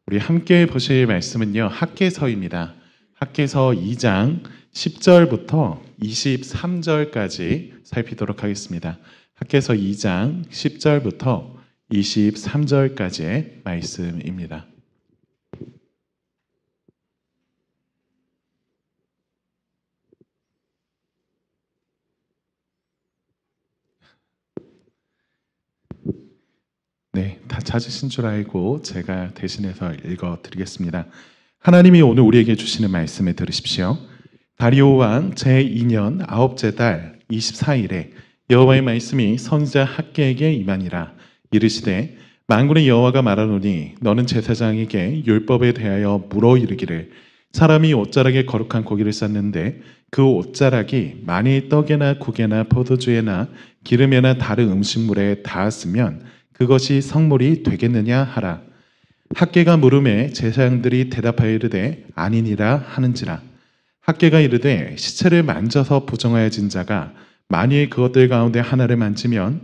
우리 함께 보실 말씀은요, 학개서입니다. 학개서 2장 10절부터 23절까지 살피도록 하겠습니다. 학개서 2장 10절부터 23절까지의 말씀입니다. 네, 다 찾으신 줄 알고 제가 대신해서 읽어드리겠습니다. 하나님이 오늘 우리에게 주시는 말씀을 들으십시오. 다리오 왕 제2년 아홉째 달 24일에 여호와의 말씀이 선지자 학개에게 임하니라. 이르시되 만군의 여호와가 말하노니 너는 제사장에게 율법에 대하여 물어 이르기를 사람이 옷자락에 거룩한 고기를 쌌는데 그 옷자락이 만일 떡에나 국에나 포도주에나 기름에나 다른 음식물에 닿았으면 그것이 성물이 되겠느냐 하라. 학개가 물음에 제사장들이 대답하여 이르되 아니니라 하는지라. 학개가 이르되 시체를 만져서 부정하여진 자가 만일 그것들 가운데 하나를 만지면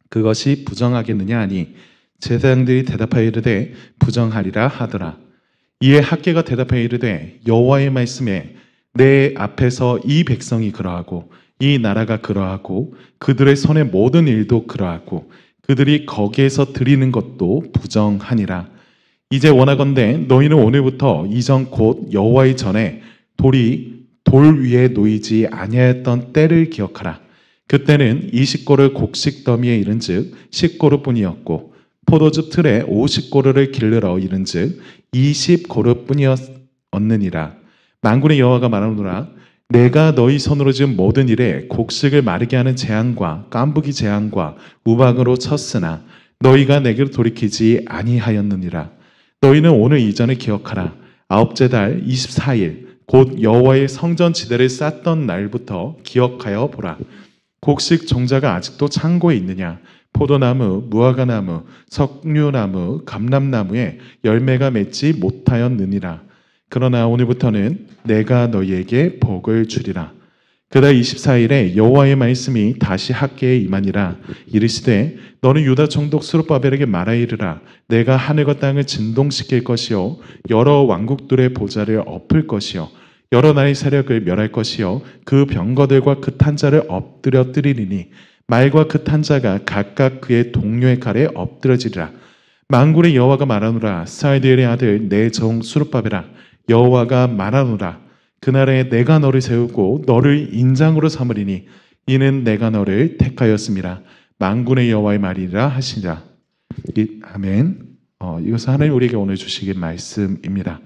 그것이 부정하겠느냐 하니 제사장들이 대답하여 이르되 부정하리라 하더라. 이에 학개가 대답하여 이르되 여호와의 말씀에 내 앞에서 이 백성이 그러하고 이 나라가 그러하고 그들의 손의 모든 일도 그러하고 그들이 거기에서 드리는 것도 부정하니라. 이제 원하건대 너희는 오늘부터 이전 곧 여호와의 전에 돌이 돌 위에 놓이지 아니하였던 때를 기억하라. 그때는 20고를 곡식 더미에 이른즉 10고루뿐이었고 포도주 틀에 50고루를 길르러 이른즉 20고루뿐이었느니라. 만군의 여호와가 말하노라. 내가 너희 손으로 지은 모든 일에 곡식을 마르게 하는 재앙과 깐부기 재앙과 우박으로 쳤으나 너희가 내게로 돌이키지 아니하였느니라. 너희는 오늘 이전을 기억하라. 아홉째 달 24일 곧 여호와의 성전 지대를 쌓던 날부터 기억하여 보라. 곡식 종자가 아직도 창고에 있느냐? 포도나무, 무화과나무, 석류나무, 감람나무에 열매가 맺지 못하였느니라. 그러나 오늘부터는 내가 너희에게 복을 주리라. 그달 24일에 여호와의 말씀이 다시 학개에 임하니라. 이르시되 너는 유다 총독 스룹바벨에게 말하 이르라. 내가 하늘과 땅을 진동시킬 것이요 여러 왕국들의 보좌를 엎을 것이요 여러 나라의 세력을 멸할 것이요 그 병거들과 그 탄자를 엎드려 뜨리리니 말과 그 탄자가 각각 그의 동료의 칼에 엎드러지리라. 만군의 여호와가 말하노라. 스알디엘의 아들 내 종 스룹바벨아 여호와가 말하노라. 그날에 내가 너를 세우고 너를 인장으로 삼으리니 이는 내가 너를 택하였음이라. 만군의 여호와의 말이라 하시니라. 아멘. 이것은 하나님 우리에게 오늘 주시긴 말씀입니다.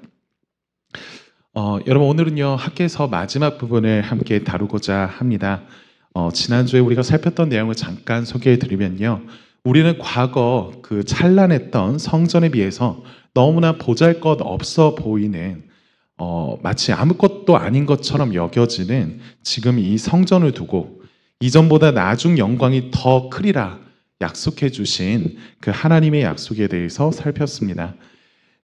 여러분 오늘은요 학개서 마지막 부분을 함께 다루고자 합니다. 지난주에 우리가 살폈던 내용을 잠깐 소개해 드리면요. 우리는 과거 그 찬란했던 성전에 비해서 너무나 보잘것 없어 보이는 마치 아무것도 아닌 것처럼 여겨지는 지금 이 성전을 두고 이전보다 나중 영광이 더 크리라 약속해 주신 그 하나님의 약속에 대해서 살폈습니다.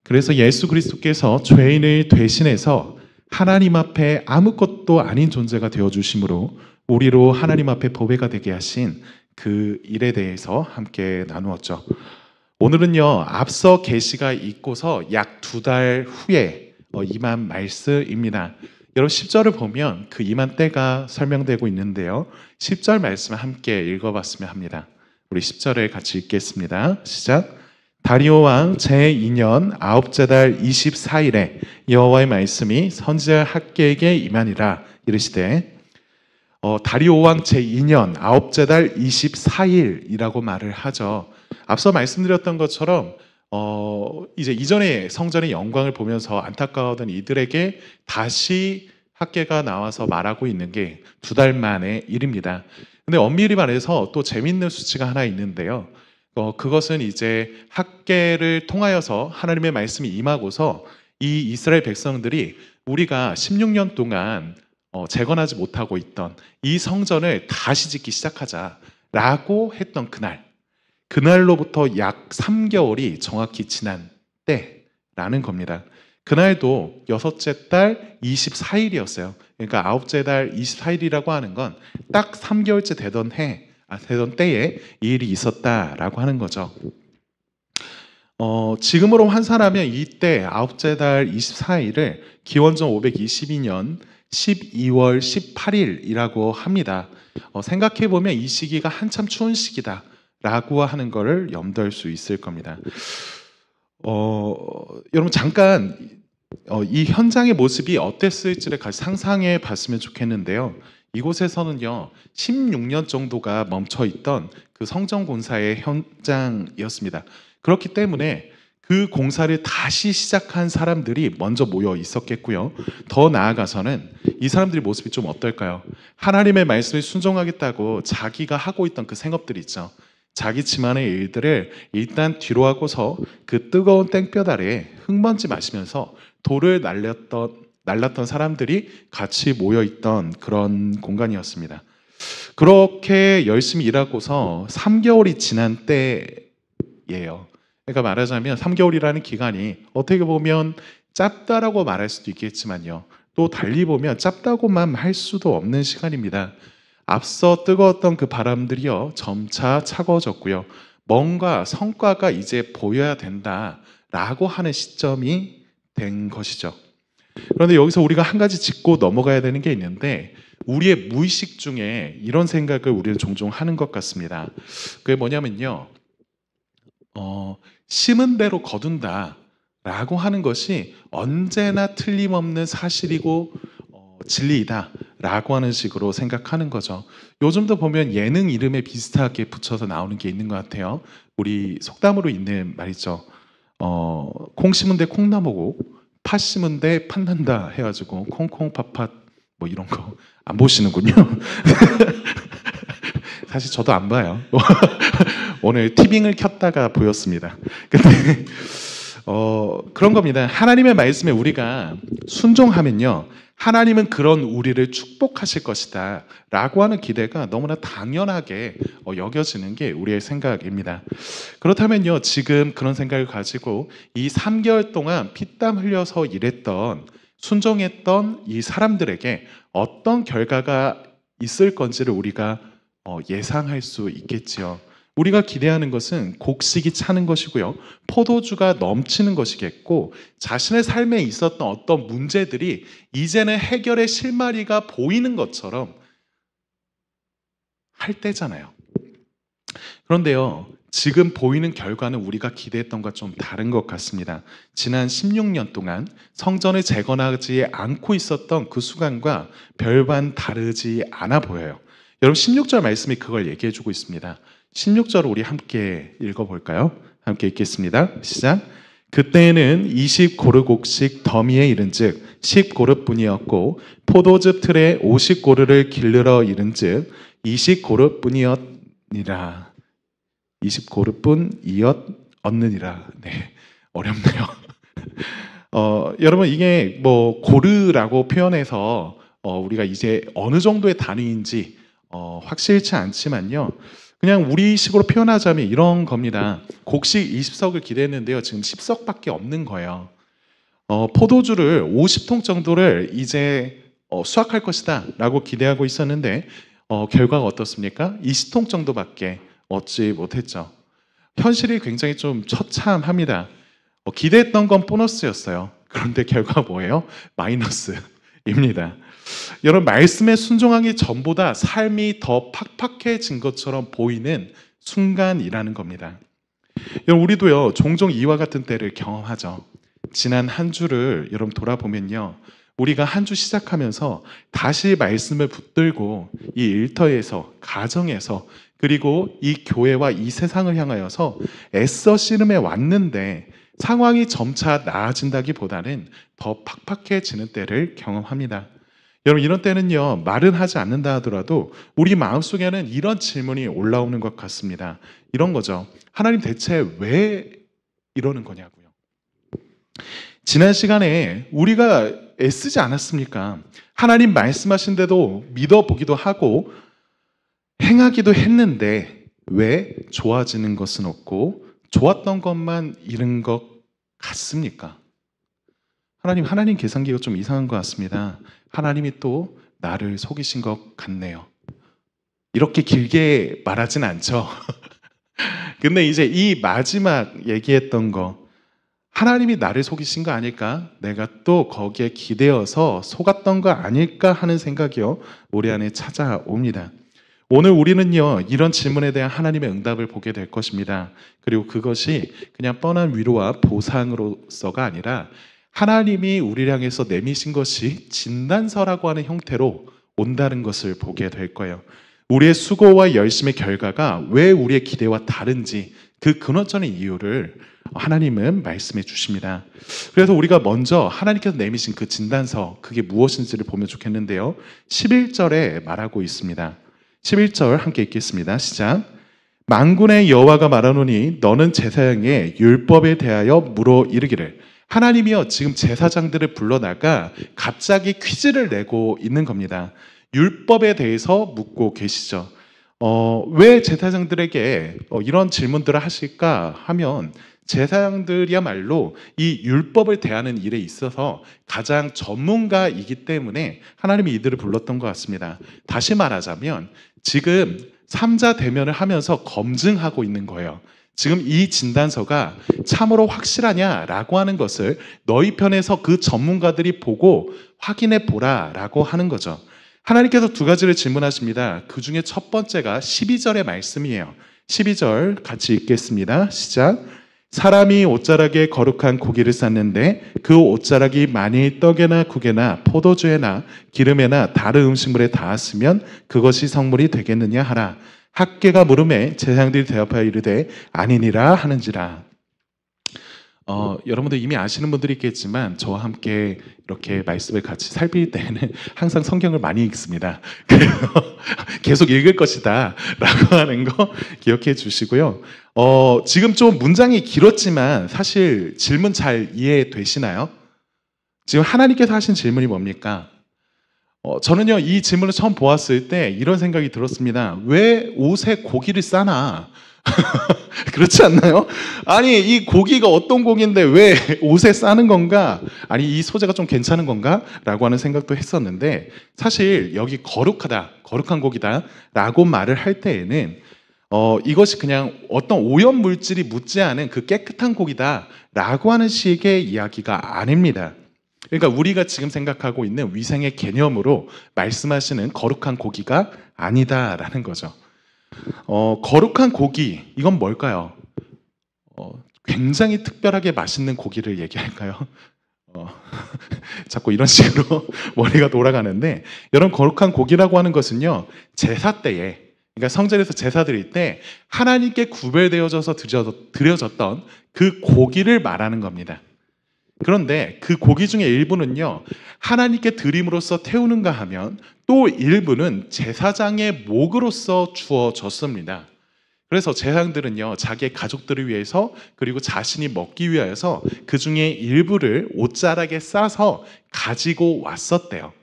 그래서 예수 그리스도께서 죄인을 대신해서 하나님 앞에 아무것도 아닌 존재가 되어주심으로 우리로 하나님 앞에 보배가 되게 하신 그 일에 대해서 함께 나누었죠. 오늘은요 앞서 계시가 있고서 약 2달 후에 임한 말씀입니다. 여러분 10절을 보면 그 임한 때가 설명되고 있는데요. 10절 말씀을 함께 읽어봤으면 합니다. 우리 10절을 같이 읽겠습니다. 시작. 다리오 왕 제2년 아홉째 달 24일에 여호와의 말씀이 선지자 학개에게 임하니라. 이르시되 다리오 왕 제2년 아홉째 달 24일이라고 말을 하죠. 앞서 말씀드렸던 것처럼 이제 이전의 성전의 영광을 보면서 안타까워하던 이들에게 다시 학개가 나와서 말하고 있는 게 2달 만의 일입니다. 근데 엄밀히 말해서 또 재밌는 수치가 하나 있는데요. 그것은 이제 학개를 통하여서 하나님의 말씀이 임하고서 이 이스라엘 백성들이 우리가 16년 동안 재건하지 못하고 있던 이 성전을 다시 짓기 시작하자라고 했던 그날로부터 약 3개월이 정확히 지난 때라는 겁니다. 그날도 6째 달 24일이었어요. 그러니까 9째 달 24일이라고 하는 건 딱 3개월째 되던 때에 이 일이 있었다라고 하는 거죠. 지금으로 환산하면 이때 아홉째 달 24일을 기원전 522년 12월 18일이라고 합니다. 생각해보면 이 시기가 한참 추운 시기다라고 하는 것을 염두할 수 있을 겁니다. 여러분 잠깐 이 현장의 모습이 어땠을지를 같이 상상해 봤으면 좋겠는데요. 이곳에서는요 16년 정도가 멈춰 있던 그 성전 공사의 현장이었습니다. 그렇기 때문에 그 공사를 다시 시작한 사람들이 먼저 모여 있었겠고요. 더 나아가서는 이 사람들의 모습이 좀 어떨까요? 하나님의 말씀에 순종하겠다고 자기가 하고 있던 그 생업들이 있죠. 자기 집안의 일들을 일단 뒤로 하고서 그 뜨거운 땡볕 아래 흙먼지 마시면서 돌을 날랐던 사람들이 같이 모여있던 그런 공간이었습니다. 그렇게 열심히 일하고서 3개월이 지난 때예요. 그러니까 말하자면 3개월이라는 기간이 어떻게 보면 짧다라고 말할 수도 있겠지만요. 또 달리 보면 짧다고만 할 수도 없는 시간입니다. 앞서 뜨거웠던 그 바람들이요 점차 차가워졌고요. 뭔가 성과가 이제 보여야 된다라고 하는 시점이 된 것이죠. 그런데 여기서 우리가 한 가지 짚고 넘어가야 되는 게 있는데 우리의 무의식 중에 이런 생각을 우리는 종종 하는 것 같습니다. 그게 뭐냐면요. 심은 대로 거둔다라고 하는 것이 언제나 틀림없는 사실이고 진리이다라고 하는 식으로 생각하는 거죠. 요즘도 보면 예능 이름에 비슷하게 붙여서 나오는 게 있는 것 같아요. 우리 속담으로 있는 말이죠. 콩 심은 데 콩 나무고 팥 심은 데 팥 난다 해가지고 콩콩 팥팥 뭐 이런 거 안 보시는군요. 사실 저도 안 봐요. 오늘 티빙을 켰다가 보였습니다. 근데 그런 겁니다. 하나님의 말씀에 우리가 순종하면요. 하나님은 그런 우리를 축복하실 것이다 라고 하는 기대가 너무나 당연하게 여겨지는 게 우리의 생각입니다. 그렇다면요. 지금 그런 생각을 가지고 이 3개월 동안 피땀 흘려서 일했던 순종했던 이 사람들에게 어떤 결과가 있을 건지를 우리가 예상할 수 있겠지요. 우리가 기대하는 것은 곡식이 차는 것이고요. 포도주가 넘치는 것이겠고 자신의 삶에 있었던 어떤 문제들이 이제는 해결의 실마리가 보이는 것처럼 할 때잖아요. 그런데요. 지금 보이는 결과는 우리가 기대했던 것과 좀 다른 것 같습니다. 지난 16년 동안 성전을 재건하지 않고 있었던 그 수간과 별반 다르지 않아 보여요. 여러분 16절 말씀이 그걸 얘기해 주고 있습니다. 16절을 우리 함께 읽어볼까요? 함께 읽겠습니다. 시작. 그때에는 20고르 곡식 더미에 이른즉 10고르뿐이었고 포도즙 틀에 50고르를 기르러 이른즉 20고르뿐이었니라. 20고르뿐이었느니라. 네, 어렵네요. 여러분 이게 뭐 고르라고 표현해서 우리가 이제 어느 정도의 단위인지 확실치 않지만요. 그냥 우리식으로 표현하자면 이런 겁니다. 곡식 20석을 기대했는데요. 지금 10석밖에 없는 거예요. 포도주를 50통 정도를 이제 수확할 것이다 라고 기대하고 있었는데 결과가 어떻습니까? 20통 정도밖에 얻지 못했죠. 현실이 굉장히 좀 처참합니다. 기대했던 건 보너스였어요. 그런데 결과가 뭐예요? 마이너스입니다. 여러분 말씀에 순종하기 전보다 삶이 더 팍팍해진 것처럼 보이는 순간이라는 겁니다. 여러분 우리도요 종종 이와 같은 때를 경험하죠. 지난 한 주를 여러분 돌아보면요. 우리가 한 주 시작하면서 다시 말씀을 붙들고 이 일터에서 가정에서 그리고 이 교회와 이 세상을 향하여서 애써 씨름해 왔는데 상황이 점차 나아진다기보다는 더 팍팍해지는 때를 경험합니다. 여러분 이런 때는요 말은 하지 않는다 하더라도 우리 마음속에는 이런 질문이 올라오는 것 같습니다. 이런 거죠. 하나님 대체 왜 이러는 거냐고요. 지난 시간에 우리가 애쓰지 않았습니까? 하나님 말씀하신데도 믿어보기도 하고 행하기도 했는데 왜 좋아지는 것은 없고 좋았던 것만 잃은 것 같습니까? 하나님 계산기가 좀 이상한 것 같습니다. 하나님이 또 나를 속이신 것 같네요. 이렇게 길게 말하진 않죠. 근데 이제 이 마지막 얘기했던 거, 하나님이 나를 속이신 거 아닐까? 내가 또 거기에 기대어서 속았던 거 아닐까 하는 생각이요, 우리 안에 찾아옵니다. 오늘 우리는요, 이런 질문에 대한 하나님의 응답을 보게 될 것입니다. 그리고 그것이 그냥 뻔한 위로와 보상으로서가 아니라 하나님이 우리를 향해서 내미신 것이 진단서라고 하는 형태로 온다는 것을 보게 될 거예요. 우리의 수고와 열심의 결과가 왜 우리의 기대와 다른지 그 근원적인 이유를 하나님은 말씀해 주십니다. 그래서 우리가 먼저 하나님께서 내미신 그 진단서, 그게 무엇인지를 보면 좋겠는데요. 11절에 말하고 있습니다. 11절 함께 읽겠습니다. 시작. 만군의 여호와가 말하노니 너는 제사장의 율법에 대하여 물어 이르기를. 하나님이요, 지금 제사장들을 불러다가 갑자기 퀴즈를 내고 있는 겁니다. 율법에 대해서 묻고 계시죠. 왜 제사장들에게 이런 질문들을 하실까 하면, 제사장들이야말로 이 율법을 대하는 일에 있어서 가장 전문가이기 때문에 하나님이 이들을 불렀던 것 같습니다. 다시 말하자면 지금 삼자 대면을 하면서 검증하고 있는 거예요. 지금 이 진단서가 참으로 확실하냐라고 하는 것을 너희 편에서 그 전문가들이 보고 확인해 보라라고 하는 거죠. 하나님께서 두 가지를 질문하십니다. 그 중에 첫 번째가 12절의 말씀이에요. 12절 같이 읽겠습니다. 시작. 사람이 옷자락에 거룩한 고기를 쌌는데 그 옷자락이 만일 떡에나 국에나 포도주에나 기름에나 다른 음식물에 닿았으면 그것이 성물이 되겠느냐 하라. 학계가 물음에 제사장들이 대답하여 이르되 아니니라 하는지라. 여러분들 이미 아시는 분들이 있겠지만 저와 함께 이렇게 말씀을 같이 살필 때는 항상 성경을 많이 읽습니다. 그래서 계속 읽을 것이다 라고 하는 거 기억해 주시고요. 지금 좀 문장이 길었지만 사실 질문 잘 이해되시나요? 지금 하나님께서 하신 질문이 뭡니까? 저는요, 이 질문을 처음 보았을 때 이런 생각이 들었습니다. 왜 옷에 고기를 싸나? 그렇지 않나요? 아니, 이 고기가 어떤 고기인데 왜 옷에 싸는 건가? 아니, 이 소재가 좀 괜찮은 건가? 라고 하는 생각도 했었는데, 사실 여기 거룩하다, 거룩한 고기다 라고 말을 할 때에는 이것이 그냥 어떤 오염 물질이 묻지 않은 그 깨끗한 고기다 라고 하는 식의 이야기가 아닙니다. 그러니까 우리가 지금 생각하고 있는 위생의 개념으로 말씀하시는 거룩한 고기가 아니다라는 거죠. 거룩한 고기, 이건 뭘까요? 굉장히 특별하게 맛있는 고기를 얘기할까요? 자꾸 이런 식으로 머리가 돌아가는데, 여러분, 거룩한 고기라고 하는 것은요, 제사 때에, 그러니까 성전에서 제사 드릴 때 하나님께 구별되어져서 드려졌던 그 고기를 말하는 겁니다. 그런데 그 고기 중에 일부는요, 하나님께 드림으로써 태우는가 하면 또 일부는 제사장의 목으로써 주어졌습니다. 그래서 제사장들은요, 자기의 가족들을 위해서 그리고 자신이 먹기 위하여서 그 중에 일부를 옷자락에 싸서 가지고 왔었대요.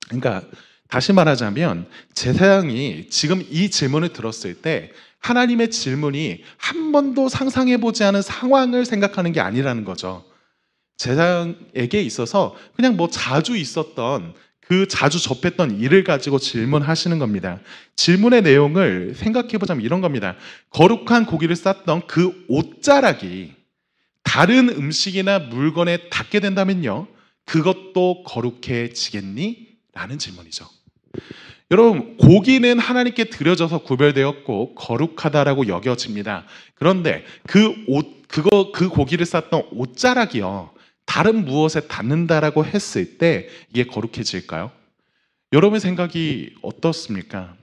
그러니까 다시 말하자면 제사장이 지금 이 질문을 들었을 때 하나님의 질문이 한 번도 상상해보지 않은 상황을 생각하는 게 아니라는 거죠. 제사장에게 있어서 그냥 뭐 자주 있었던, 그 자주 접했던 일을 가지고 질문하시는 겁니다. 질문의 내용을 생각해보자면 이런 겁니다. 거룩한 고기를 쌌던 그 옷자락이 다른 음식이나 물건에 닿게 된다면요, 그것도 거룩해지겠니? 라는 질문이죠. 여러분, 고기는 하나님께 드려져서 구별되었고 거룩하다라고 여겨집니다. 그런데 그 고기를 쌌던 옷자락이요, 다른 무엇에 닿는다라고 했을 때 이게 거룩해질까요? 여러분의 생각이 어떻습니까?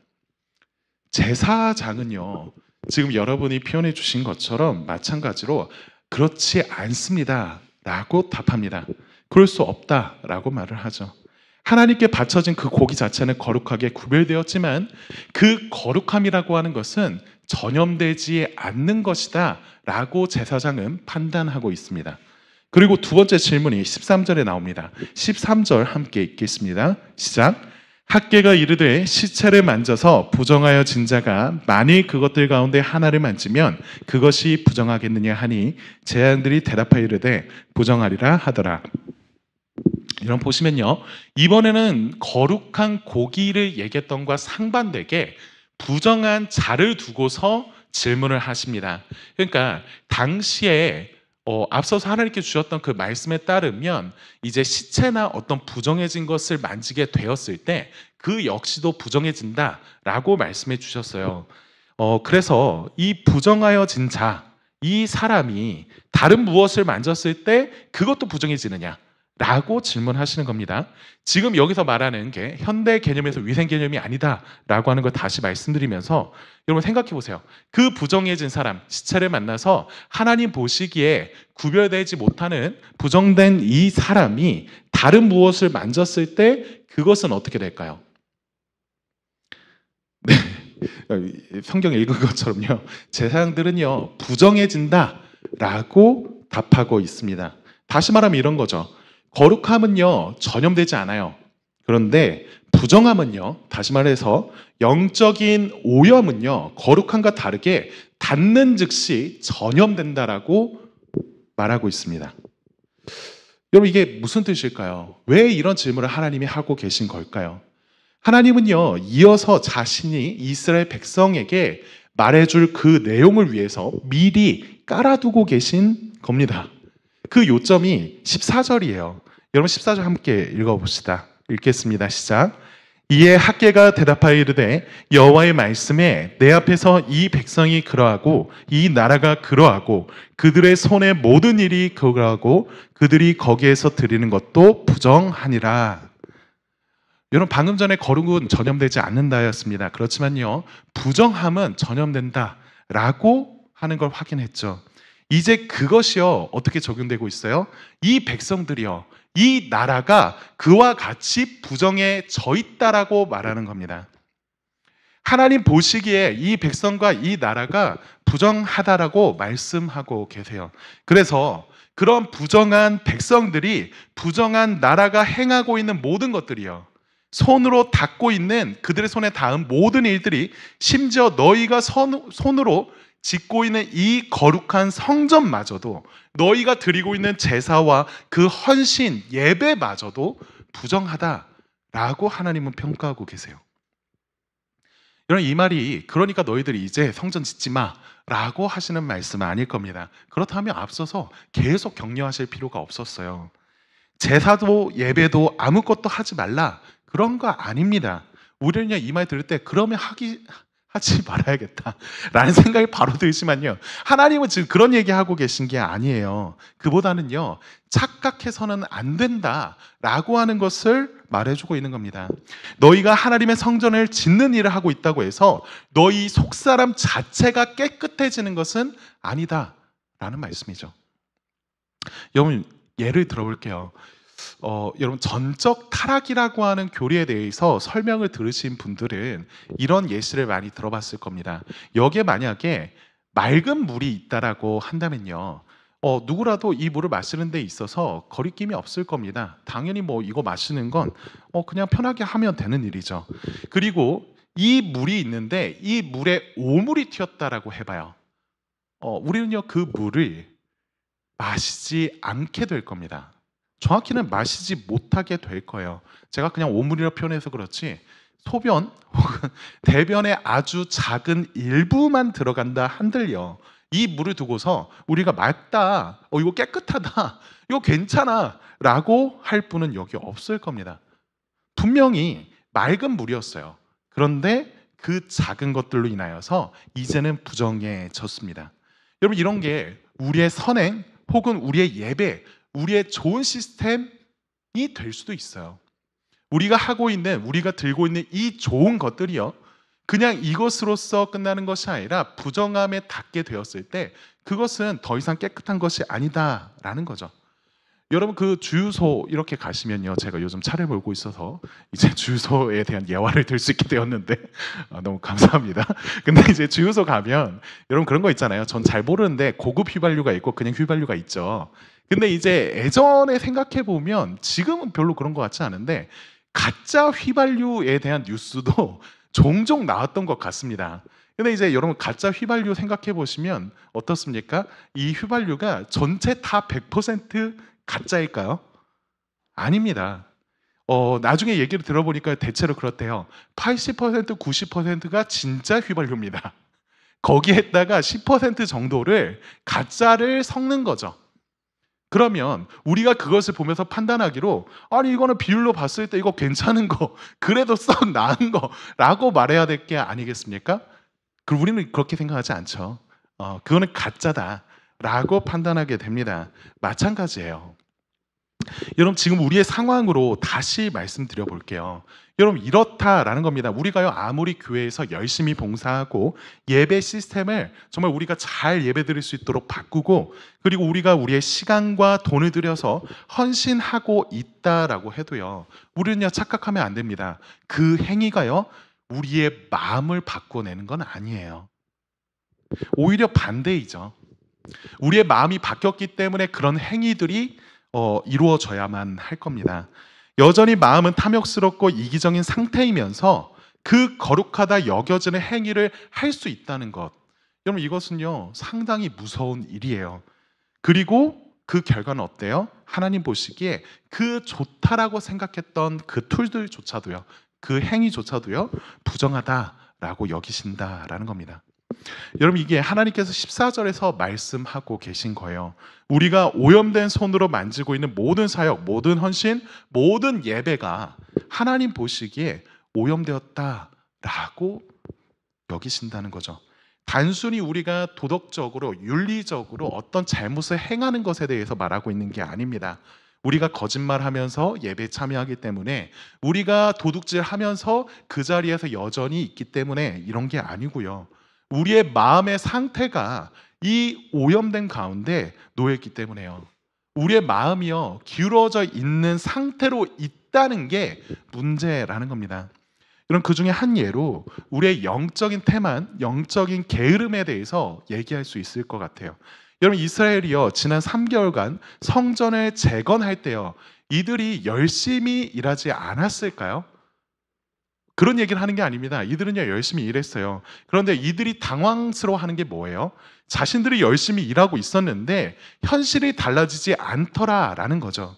제사장은요, 지금 여러분이 표현해 주신 것처럼 마찬가지로 그렇지 않습니다 라고 답합니다. 그럴 수 없다 라고 말을 하죠. 하나님께 바쳐진 그 고기 자체는 거룩하게 구별되었지만 그 거룩함이라고 하는 것은 전염되지 않는 것이다 라고 제사장은 판단하고 있습니다. 그리고 두 번째 질문이 13절에 나옵니다. 13절 함께 읽겠습니다. 시작. 학계가 이르되 시체를 만져서 부정하여 진 자가 만일 그것들 가운데 하나를 만지면 그것이 부정하겠느냐 하니 제사장들이 대답하여 이르되 부정하리라 하더라. 이런 보시면요, 이번에는 거룩한 고기를 얘기했던 것과 상반되게 부정한 자를 두고서 질문을 하십니다. 그러니까 당시에 앞서서 하나님께 주셨던 그 말씀에 따르면 이제 시체나 어떤 부정해진 것을 만지게 되었을 때 그 역시도 부정해진다라고 말씀해 주셨어요. 그래서 이 부정하여진 자, 이 사람이 다른 무엇을 만졌을 때 그것도 부정해지느냐? 라고 질문하시는 겁니다. 지금 여기서 말하는 게 현대 개념에서 위생 개념이 아니다라고 하는 걸 다시 말씀드리면서 여러분 생각해 보세요. 그 부정해진 사람, 시체를 만나서 하나님 보시기에 구별되지 못하는 부정된 이 사람이 다른 무엇을 만졌을 때 그것은 어떻게 될까요? 네, 성경 읽은 것처럼요. 제사장들은요 부정해진다라고 답하고 있습니다. 다시 말하면 이런 거죠. 거룩함은요 전염되지 않아요. 그런데 부정함은요, 다시 말해서 영적인 오염은요 거룩함과 다르게 닿는 즉시 전염된다라고 말하고 있습니다. 여러분 이게 무슨 뜻일까요? 왜 이런 질문을 하나님이 하고 계신 걸까요? 하나님은요 이어서 자신이 이스라엘 백성에게 말해줄 그 내용을 위해서 미리 깔아두고 계신 겁니다. 그 요점이 14절이에요. 여러분 14절 함께 읽어봅시다. 읽겠습니다. 시작. 이에 학개가 대답하여 이르되 여호와의 말씀에 내 앞에서 이 백성이 그러하고 이 나라가 그러하고 그들의 손의 모든 일이 그러하고 그들이 거기에서 드리는 것도 부정하니라. 여러분 방금 전에 거룩은 전염되지 않는다였습니다. 그렇지만요 부정함은 전염된다라고 하는 걸 확인했죠. 이제 그것이요 어떻게 적용되고 있어요? 이 백성들이요 이 나라가 그와 같이 부정해져 있다라고 말하는 겁니다. 하나님 보시기에 이 백성과 이 나라가 부정하다라고 말씀하고 계세요. 그래서 그런 부정한 백성들이 부정한 나라가 행하고 있는 모든 것들이요 손으로 닦고 있는 그들의 손에 닿은 모든 일들이 심지어 너희가 손으로 짓고 있는 이 거룩한 성전마저도 너희가 드리고 있는 제사와 그 헌신, 예배마저도 부정하다라고 하나님은 평가하고 계세요. 여러분 이 말이 그러니까 너희들이 이제 성전 짓지 마라고 하시는 말씀은 아닐 겁니다. 그렇다면 앞서서 계속 격려하실 필요가 없었어요. 제사도 예배도 아무것도 하지 말라 그런 거 아닙니다. 우리는요 이 말 들을 때 그러면 하지 말아야겠다라는 생각이 바로 들지만요 하나님은 지금 그런 얘기하고 계신 게 아니에요. 그보다는요 착각해서는 안 된다라고 하는 것을 말해주고 있는 겁니다. 너희가 하나님의 성전을 짓는 일을 하고 있다고 해서 너희 속사람 자체가 깨끗해지는 것은 아니다라는 말씀이죠. 여러분 예를 들어볼게요. 여러분 전적 타락이라고 하는 교리에 대해서 설명을 들으신 분들은 이런 예시를 많이 들어봤을 겁니다. 여기에 만약에 맑은 물이 있다라고 한다면요 누구라도 이 물을 마시는 데 있어서 거리낌이 없을 겁니다. 당연히 뭐 이거 마시는 건 그냥 편하게 하면 되는 일이죠. 그리고 이 물이 있는데 이 물에 오물이 튀었다라고 해봐요. 우리는요 그 물을 마시지 않게 될 겁니다. 정확히는 마시지 못하게 될 거예요. 제가 그냥 오물이라 표현해서 그렇지 소변 혹은 대변에 아주 작은 일부만 들어간다 한들요 이 물을 두고서 우리가 맑다, 이거 깨끗하다, 이거 괜찮아 라고 할 분은 여기 없을 겁니다. 분명히 맑은 물이었어요. 그런데 그 작은 것들로 인하여서 이제는 부정해졌습니다. 여러분 이런 게 우리의 선행 혹은 우리의 예배, 우리의 좋은 시스템이 될 수도 있어요. 우리가 하고 있는, 우리가 들고 있는 이 좋은 것들이요 그냥 이것으로서 끝나는 것이 아니라 부정함에 닿게 되었을 때 그것은 더 이상 깨끗한 것이 아니다라는 거죠. 여러분 그 주유소 이렇게 가시면요 제가 요즘 차를 몰고 있어서 이제 주유소에 대한 예화를 들 수 있게 되었는데 너무 감사합니다. 근데 이제 주유소 가면 여러분 그런 거 있잖아요. 전 잘 모르는데 고급 휘발유가 있고 그냥 휘발유가 있죠. 근데 이제 예전에 생각해 보면 지금은 별로 그런 것 같지 않은데 가짜 휘발유에 대한 뉴스도 종종 나왔던 것 같습니다. 근데 이제 여러분 가짜 휘발유 생각해 보시면 어떻습니까? 이 휘발유가 전체 다 100% 가짜일까요? 아닙니다. 나중에 얘기를 들어보니까 대체로 그렇대요. 80%, 90%가 진짜 휘발유입니다. 거기에다가 10% 정도를 가짜를 섞는 거죠. 그러면 우리가 그것을 보면서 판단하기로 아니 이거는 비율로 봤을 때 이거 괜찮은 거 그래도 썩 나은 거라고 말해야 될 게 아니겠습니까? 그 우리는 그렇게 생각하지 않죠. 그거는 가짜다라고 판단하게 됩니다. 마찬가지예요. 여러분 지금 우리의 상황으로 다시 말씀드려 볼게요. 여러분 이렇다라는 겁니다. 우리가요 아무리 교회에서 열심히 봉사하고 예배 시스템을 정말 우리가 잘 예배드릴 수 있도록 바꾸고 그리고 우리가 우리의 시간과 돈을 들여서 헌신하고 있다라고 해도요 우리는요 착각하면 안 됩니다. 그 행위가요 우리의 마음을 바꿔내는 건 아니에요. 오히려 반대이죠. 우리의 마음이 바뀌었기 때문에 그런 행위들이 이루어져야만 할 겁니다. 여전히 마음은 탐욕스럽고 이기적인 상태이면서 그 거룩하다 여겨지는 행위를 할 수 있다는 것. 여러분 이것은요 상당히 무서운 일이에요. 그리고 그 결과는 어때요? 하나님 보시기에 그 좋다라고 생각했던 그 툴들조차도요 그 행위조차도요 부정하다라고 여기신다라는 겁니다. 여러분 이게 하나님께서 14절에서 말씀하고 계신 거예요. 우리가 오염된 손으로 만지고 있는 모든 사역, 모든 헌신, 모든 예배가 하나님 보시기에 오염되었다라고 여기신다는 거죠. 단순히 우리가 도덕적으로 윤리적으로 어떤 잘못을 행하는 것에 대해서 말하고 있는 게 아닙니다. 우리가 거짓말하면서 예배에 참여하기 때문에 우리가 도둑질하면서 그 자리에서 여전히 있기 때문에 이런 게 아니고요. 우리의 마음의 상태가 이 오염된 가운데 놓여있기 때문에요. 우리의 마음이요 기울어져 있는 상태로 있다는 게 문제라는 겁니다. 이런 그 중에 한 예로 우리의 영적인 태만, 영적인 게으름에 대해서 얘기할 수 있을 것 같아요. 여러분 이스라엘이요 지난 3개월간 성전을 재건할 때요 이들이 열심히 일하지 않았을까요? 그런 얘기를 하는 게 아닙니다. 이들은요 열심히 일했어요. 그런데 이들이 당황스러워하는 게 뭐예요? 자신들이 열심히 일하고 있었는데 현실이 달라지지 않더라라는 거죠.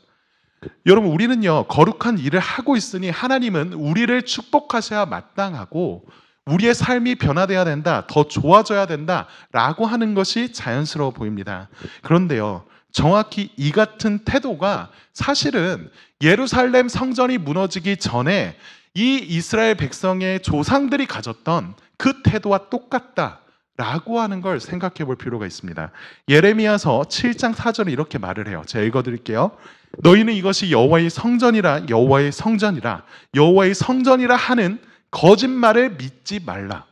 여러분 우리는요 거룩한 일을 하고 있으니 하나님은 우리를 축복하셔야 마땅하고 우리의 삶이 변화돼야 된다, 더 좋아져야 된다라고 하는 것이 자연스러워 보입니다. 그런데요 정확히 이 같은 태도가 사실은 예루살렘 성전이 무너지기 전에 이 이스라엘 백성의 조상들이 가졌던 그 태도와 똑같다라고 하는 걸 생각해 볼 필요가 있습니다. 예레미야서 7장 4절에 이렇게 말을 해요. 제가 읽어드릴게요. 너희는 이것이 여호와의 성전이라 여호와의 성전이라 여호와의 성전이라 하는 거짓말을 믿지 말라.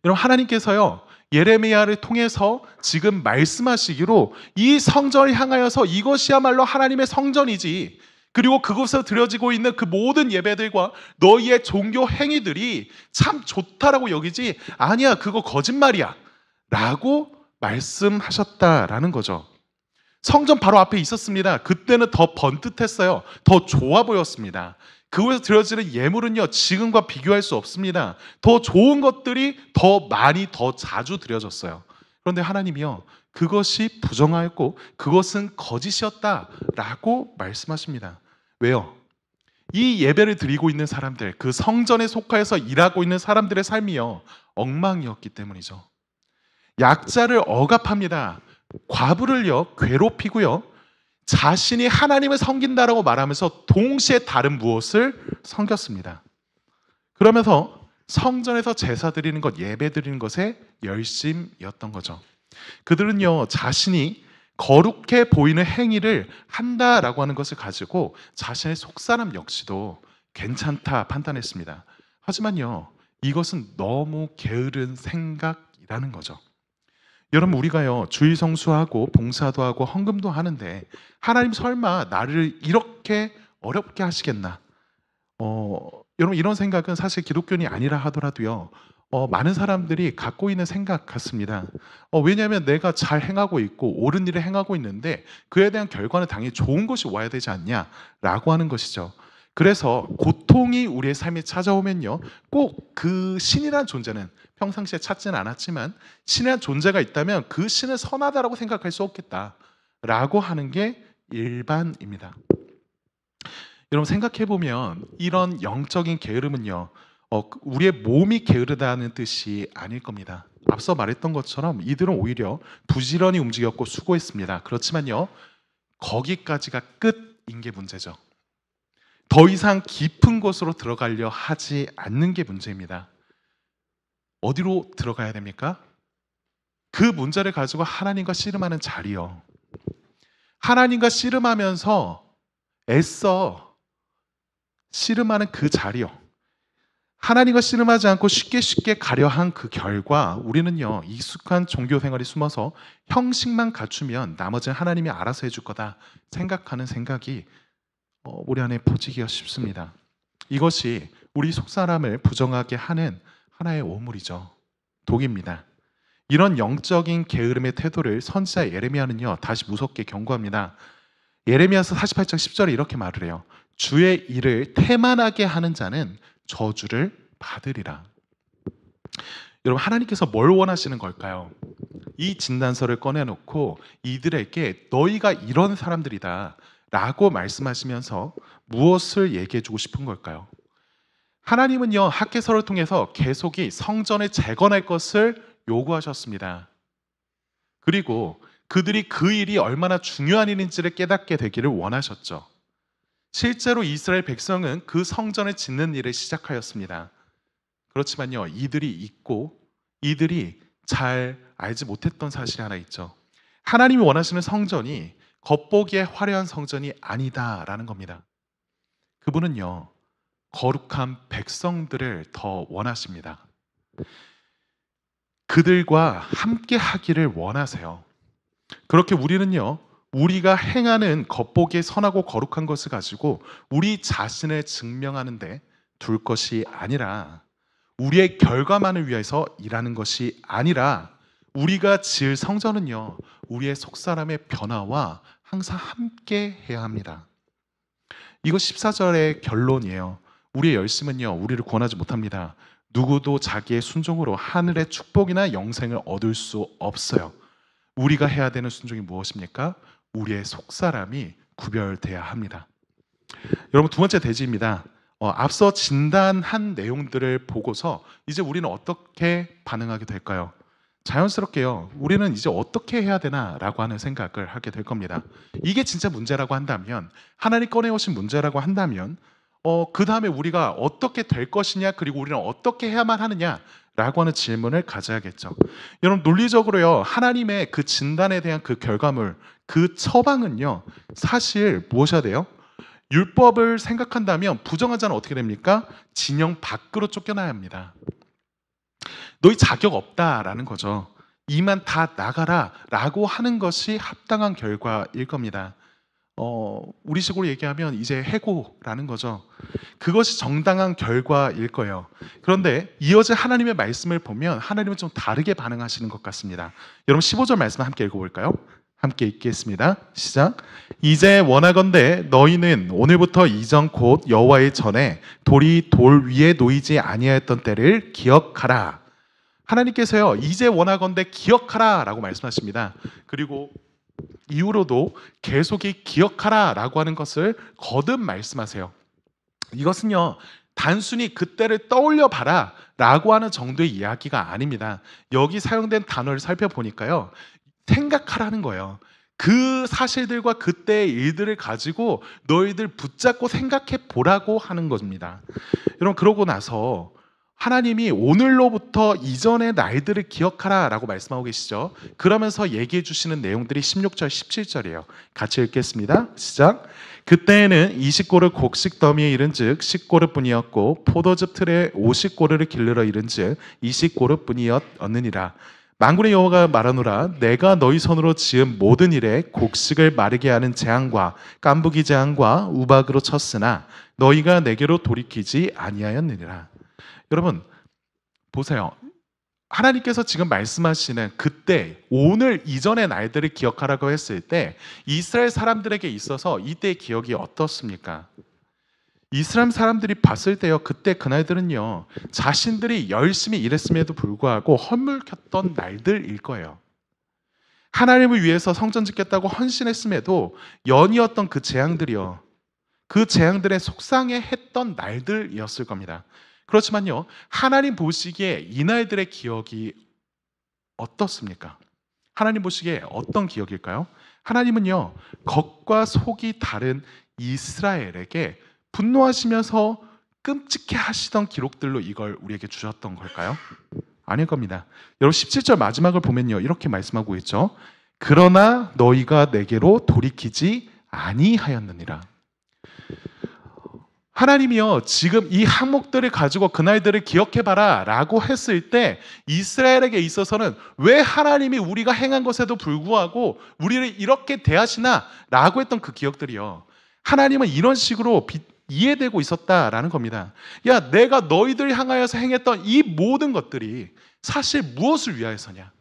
여러분 하나님께서요 예레미야를 통해서 지금 말씀하시기로 이 성전을 향하여서 이것이야말로 하나님의 성전이지 그리고 그곳에서 드려지고 있는 그 모든 예배들과 너희의 종교 행위들이 참 좋다라고 여기지 아니야 그거 거짓말이야 라고 말씀하셨다라는 거죠. 성전 바로 앞에 있었습니다. 그때는 더 번듯했어요. 더 좋아 보였습니다. 그곳에서 드려지는 예물은요 지금과 비교할 수 없습니다. 더 좋은 것들이 더 많이 더 자주 드려졌어요. 그런데 하나님이요 그것이 부정하였고 그것은 거짓이었다라고 말씀하십니다. 왜요? 이 예배를 드리고 있는 사람들, 그 성전에 속하여서 일하고 있는 사람들의 삶이요 엉망이었기 때문이죠. 약자를 억압합니다. 과부를요 괴롭히고요 자신이 하나님을 섬긴다라고 말하면서 동시에 다른 무엇을 섬겼습니다. 그러면서 성전에서 제사 드리는 것, 예배 드리는 것에 열심이었던 거죠. 그들은요 자신이 거룩해 보이는 행위를 한다라고 하는 것을 가지고 자신의 속사람 역시도 괜찮다 판단했습니다. 하지만요 이것은 너무 게으른 생각이라는 거죠. 여러분 우리가요 주일 성수하고 봉사도 하고 헌금도 하는데 하나님 설마 나를 이렇게 어렵게 하시겠나? 여러분 이런 생각은 사실 기독교인이 아니라 하더라도요 많은 사람들이 갖고 있는 생각 같습니다. 왜냐하면 내가 잘 행하고 있고 옳은 일을 행하고 있는데 그에 대한 결과는 당연히 좋은 것이 와야 되지 않냐라고 하는 것이죠. 그래서 고통이 우리의 삶에 찾아오면요 꼭 그 신이란 존재는 평상시에 찾지는 않았지만 신이란 존재가 있다면 그 신을 선하다라고 생각할 수 없겠다라고 하는 게 일반입니다. 여러분 생각해보면 이런 영적인 게으름은요 우리의 몸이 게으르다는 뜻이 아닐 겁니다. 앞서 말했던 것처럼 이들은 오히려 부지런히 움직였고 수고했습니다. 그렇지만요, 거기까지가 끝인 게 문제죠. 더 이상 깊은 곳으로 들어가려 하지 않는 게 문제입니다. 어디로 들어가야 됩니까? 그 문제를 가지고 하나님과 씨름하는 자리요. 하나님과 씨름하면서 애써 씨름하는 그 자리요. 하나님과 씨름하지 않고 쉽게 가려 한 그 결과 우리는요, 익숙한 종교 생활이 숨어서 형식만 갖추면 나머지는 하나님이 알아서 해줄 거다 생각하는 생각이 우리 안에 퍼지기가 쉽습니다. 이것이 우리 속사람을 부정하게 하는 하나의 오물이죠. 독입니다. 이런 영적인 게으름의 태도를 선지자 예레미야는요, 다시 무섭게 경고합니다. 예레미야서 48장 10절에 이렇게 말을 해요. 주의 일을 태만하게 하는 자는 저주를 받으리라. 여러분, 하나님께서 뭘 원하시는 걸까요? 이 진단서를 꺼내놓고 이들에게 너희가 이런 사람들이다 라고 말씀하시면서 무엇을 얘기해주고 싶은 걸까요? 하나님은요, 학개서를 통해서 계속이 성전을 재건할 것을 요구하셨습니다. 그리고 그들이 그 일이 얼마나 중요한 일인지를 깨닫게 되기를 원하셨죠. 실제로 이스라엘 백성은 그 성전을 짓는 일을 시작하였습니다. 그렇지만요, 이들이 잊고 이들이 잘 알지 못했던 사실이 하나 있죠. 하나님이 원하시는 성전이 겉보기에 화려한 성전이 아니다라는 겁니다. 그분은요, 거룩한 백성들을 더 원하십니다. 그들과 함께 하기를 원하세요. 그렇게 우리는요, 우리가 행하는 겉보기에 선하고 거룩한 것을 가지고 우리 자신을 증명하는데 둘 것이 아니라, 우리의 결과만을 위해서 일하는 것이 아니라, 우리가 지을 성전은요, 우리의 속사람의 변화와 항상 함께 해야 합니다. 이거 14절의 결론이에요. 우리의 열심은요, 우리를 구원하지 못합니다. 누구도 자기의 순종으로 하늘의 축복이나 영생을 얻을 수 없어요. 우리가 해야 되는 순종이 무엇입니까? 우리의 속사람이 구별돼야 합니다. 여러분, 두 번째 대지입니다. 앞서 진단한 내용들을 보고서 이제 우리는 어떻게 반응하게 될까요? 자연스럽게요, 우리는 이제 어떻게 해야 되나라고 하는 생각을 하게 될 겁니다. 이게 진짜 문제라고 한다면, 하나님 꺼내오신 문제라고 한다면, 그 다음에 우리가 어떻게 될 것이냐, 그리고 우리는 어떻게 해야만 하느냐라고 하는 질문을 가져야겠죠. 여러분, 논리적으로요, 하나님의 그 진단에 대한 그 결과물, 그 처방은요, 사실 무엇이어야 돼요? 율법을 생각한다면 부정한 자는 어떻게 됩니까? 진영 밖으로 쫓겨나야 합니다. 너희 자격 없다라는 거죠. 이만 다 나가라 라고 하는 것이 합당한 결과일 겁니다. 우리식으로 얘기하면 이제 해고라는 거죠. 그것이 정당한 결과일 거예요. 그런데 이어진 하나님의 말씀을 보면 하나님은 좀 다르게 반응하시는 것 같습니다. 여러분, 15절 말씀 함께 읽어볼까요? 함께 읽겠습니다. 시작. 이제 원하건대 너희는 오늘부터 이전 곧 여호와의 전에 돌이 돌 위에 놓이지 아니하였던 때를 기억하라. 하나님께서요, 이제 원하건대 기억하라 라고 말씀하십니다. 그리고 이후로도 계속이 기억하라 라고 하는 것을 거듭 말씀하세요. 이것은요, 단순히 그때를 떠올려 봐라 라고 하는 정도의 이야기가 아닙니다. 여기 사용된 단어를 살펴보니까요, 생각하라는 거예요. 그 사실들과 그때의 일들을 가지고 너희들 붙잡고 생각해 보라고 하는 겁니다. 여러분, 그러고 나서 하나님이 오늘로부터 이전의 날들을 기억하라 라고 말씀하고 계시죠. 그러면서 얘기해 주시는 내용들이 16절 17절이에요 같이 읽겠습니다. 시작. 그때에는 20고르 곡식 더미에 이른 즉 10고르 뿐이었고 포도즙 틀에 50고르를 기르러 이른 즉 20고르 뿐이었느니라. 만군의 여호와가 말하노라. 내가 너희 손으로 지은 모든 일에 곡식을 마르게 하는 재앙과 깐부기 재앙과 우박으로 쳤으나 너희가 내게로 돌이키지 아니하였느니라. 여러분, 보세요. 하나님께서 지금 말씀하시는 그때, 오늘 이전의 날들을 기억하라고 했을 때 이스라엘 사람들에게 있어서 이때의 기억이 어떻습니까? 이스라엘 사람들이 봤을 때요, 그때 그날들은요, 자신들이 열심히 일했음에도 불구하고 헛물켰던 날들일 거예요. 하나님을 위해서 성전 짓겠다고 헌신했음에도 연이었던 그 재앙들이요, 그 재앙들의 속상해 했던 날들이었을 겁니다. 그렇지만요, 하나님 보시기에 이 날들의 기억이 어떻습니까? 하나님 보시기에 어떤 기억일까요? 하나님은요, 겉과 속이 다른 이스라엘에게 분노하시면서 끔찍해 하시던 기록들로 이걸 우리에게 주셨던 걸까요? 아닐 겁니다. 여러분 17절 마지막을 보면요, 이렇게 말씀하고 있죠. 그러나 너희가 내게로 돌이키지 아니하였느니라. 하나님이요, 지금 이 항목들을 가지고 그날들을 기억해봐라 라고 했을 때 이스라엘에게 있어서는 왜 하나님이 우리가 행한 것에도 불구하고 우리를 이렇게 대하시나 라고 했던 그 기억들이요, 하나님은 이런 식으로 이해되고 있었다라는 겁니다. 야, 내가 너희들 향하여서 행했던 이 모든 것들이 사실 무엇을 위하여서냐?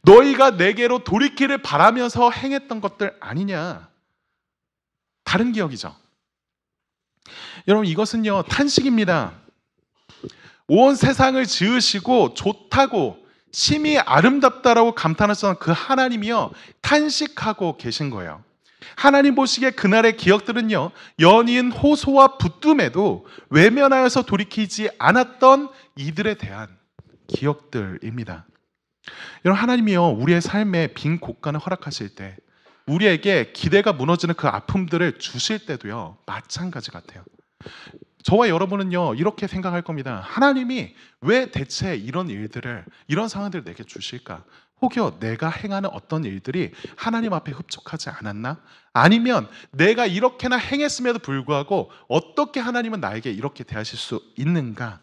너희가 내게로 돌이키를 바라면서 행했던 것들 아니냐? 다른 기억이죠. 여러분, 이것은요, 탄식입니다. 온 세상을 지으시고 좋다고 심히 아름답다라고 감탄하셨던 그 하나님이요, 탄식하고 계신 거예요. 하나님 보시기에 그날의 기억들은요, 연인 호소와 부뜸에도 외면하여서 돌이키지 않았던 이들에 대한 기억들입니다. 여러분, 하나님이요, 우리의 삶에 빈 곳간을 허락하실 때, 우리에게 기대가 무너지는 그 아픔들을 주실 때도요, 마찬가지 같아요. 저와 여러분은요, 이렇게 생각할 겁니다. 하나님이 왜 대체 이런 일들을, 이런 상황들을 내게 주실까? 혹여 내가 행하는 어떤 일들이 하나님 앞에 흡족하지 않았나? 아니면 내가 이렇게나 행했음에도 불구하고 어떻게 하나님은 나에게 이렇게 대하실 수 있는가?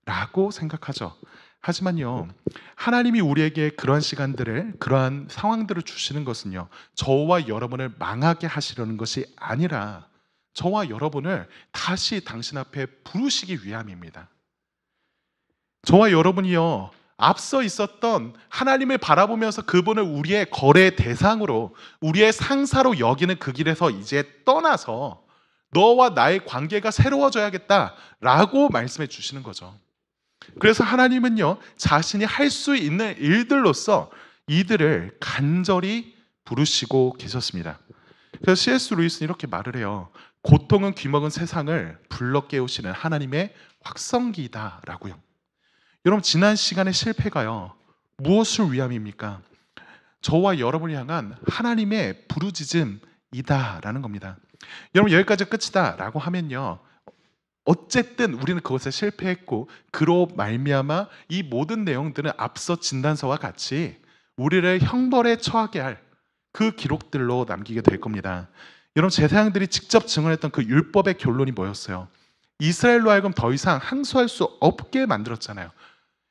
라고 생각하죠. 하지만요, 하나님이 우리에게 그러한 시간들을, 그러한 상황들을 주시는 것은요, 저와 여러분을 망하게 하시려는 것이 아니라 저와 여러분을 다시 당신 앞에 부르시기 위함입니다. 저와 여러분이요, 앞서 있었던 하나님을 바라보면서 그분을 우리의 거래의 대상으로, 우리의 상사로 여기는 그 길에서 이제 떠나서 너와 나의 관계가 새로워져야겠다라고 말씀해 주시는 거죠. 그래서 하나님은요, 자신이 할 수 있는 일들로서 이들을 간절히 부르시고 계셨습니다. 그래서 C.S. 루이스는 이렇게 말을 해요. 고통은 귀먹은 세상을 불러 깨우시는 하나님의 확성기다라고요. 여러분, 지난 시간의 실패가요, 무엇을 위함입니까? 저와 여러분을 향한 하나님의 부르짖음이다라는 겁니다. 여러분, 여기까지 끝이다라고 하면요, 어쨌든 우리는 그것에 실패했고, 그로 말미암아 이 모든 내용들은 앞서 진단서와 같이 우리를 형벌에 처하게 할 그 기록들로 남기게 될 겁니다. 여러분, 제사장들이 직접 증언했던 그 율법의 결론이 뭐였어요? 이스라엘로 하여금 더 이상 항소할 수 없게 만들었잖아요.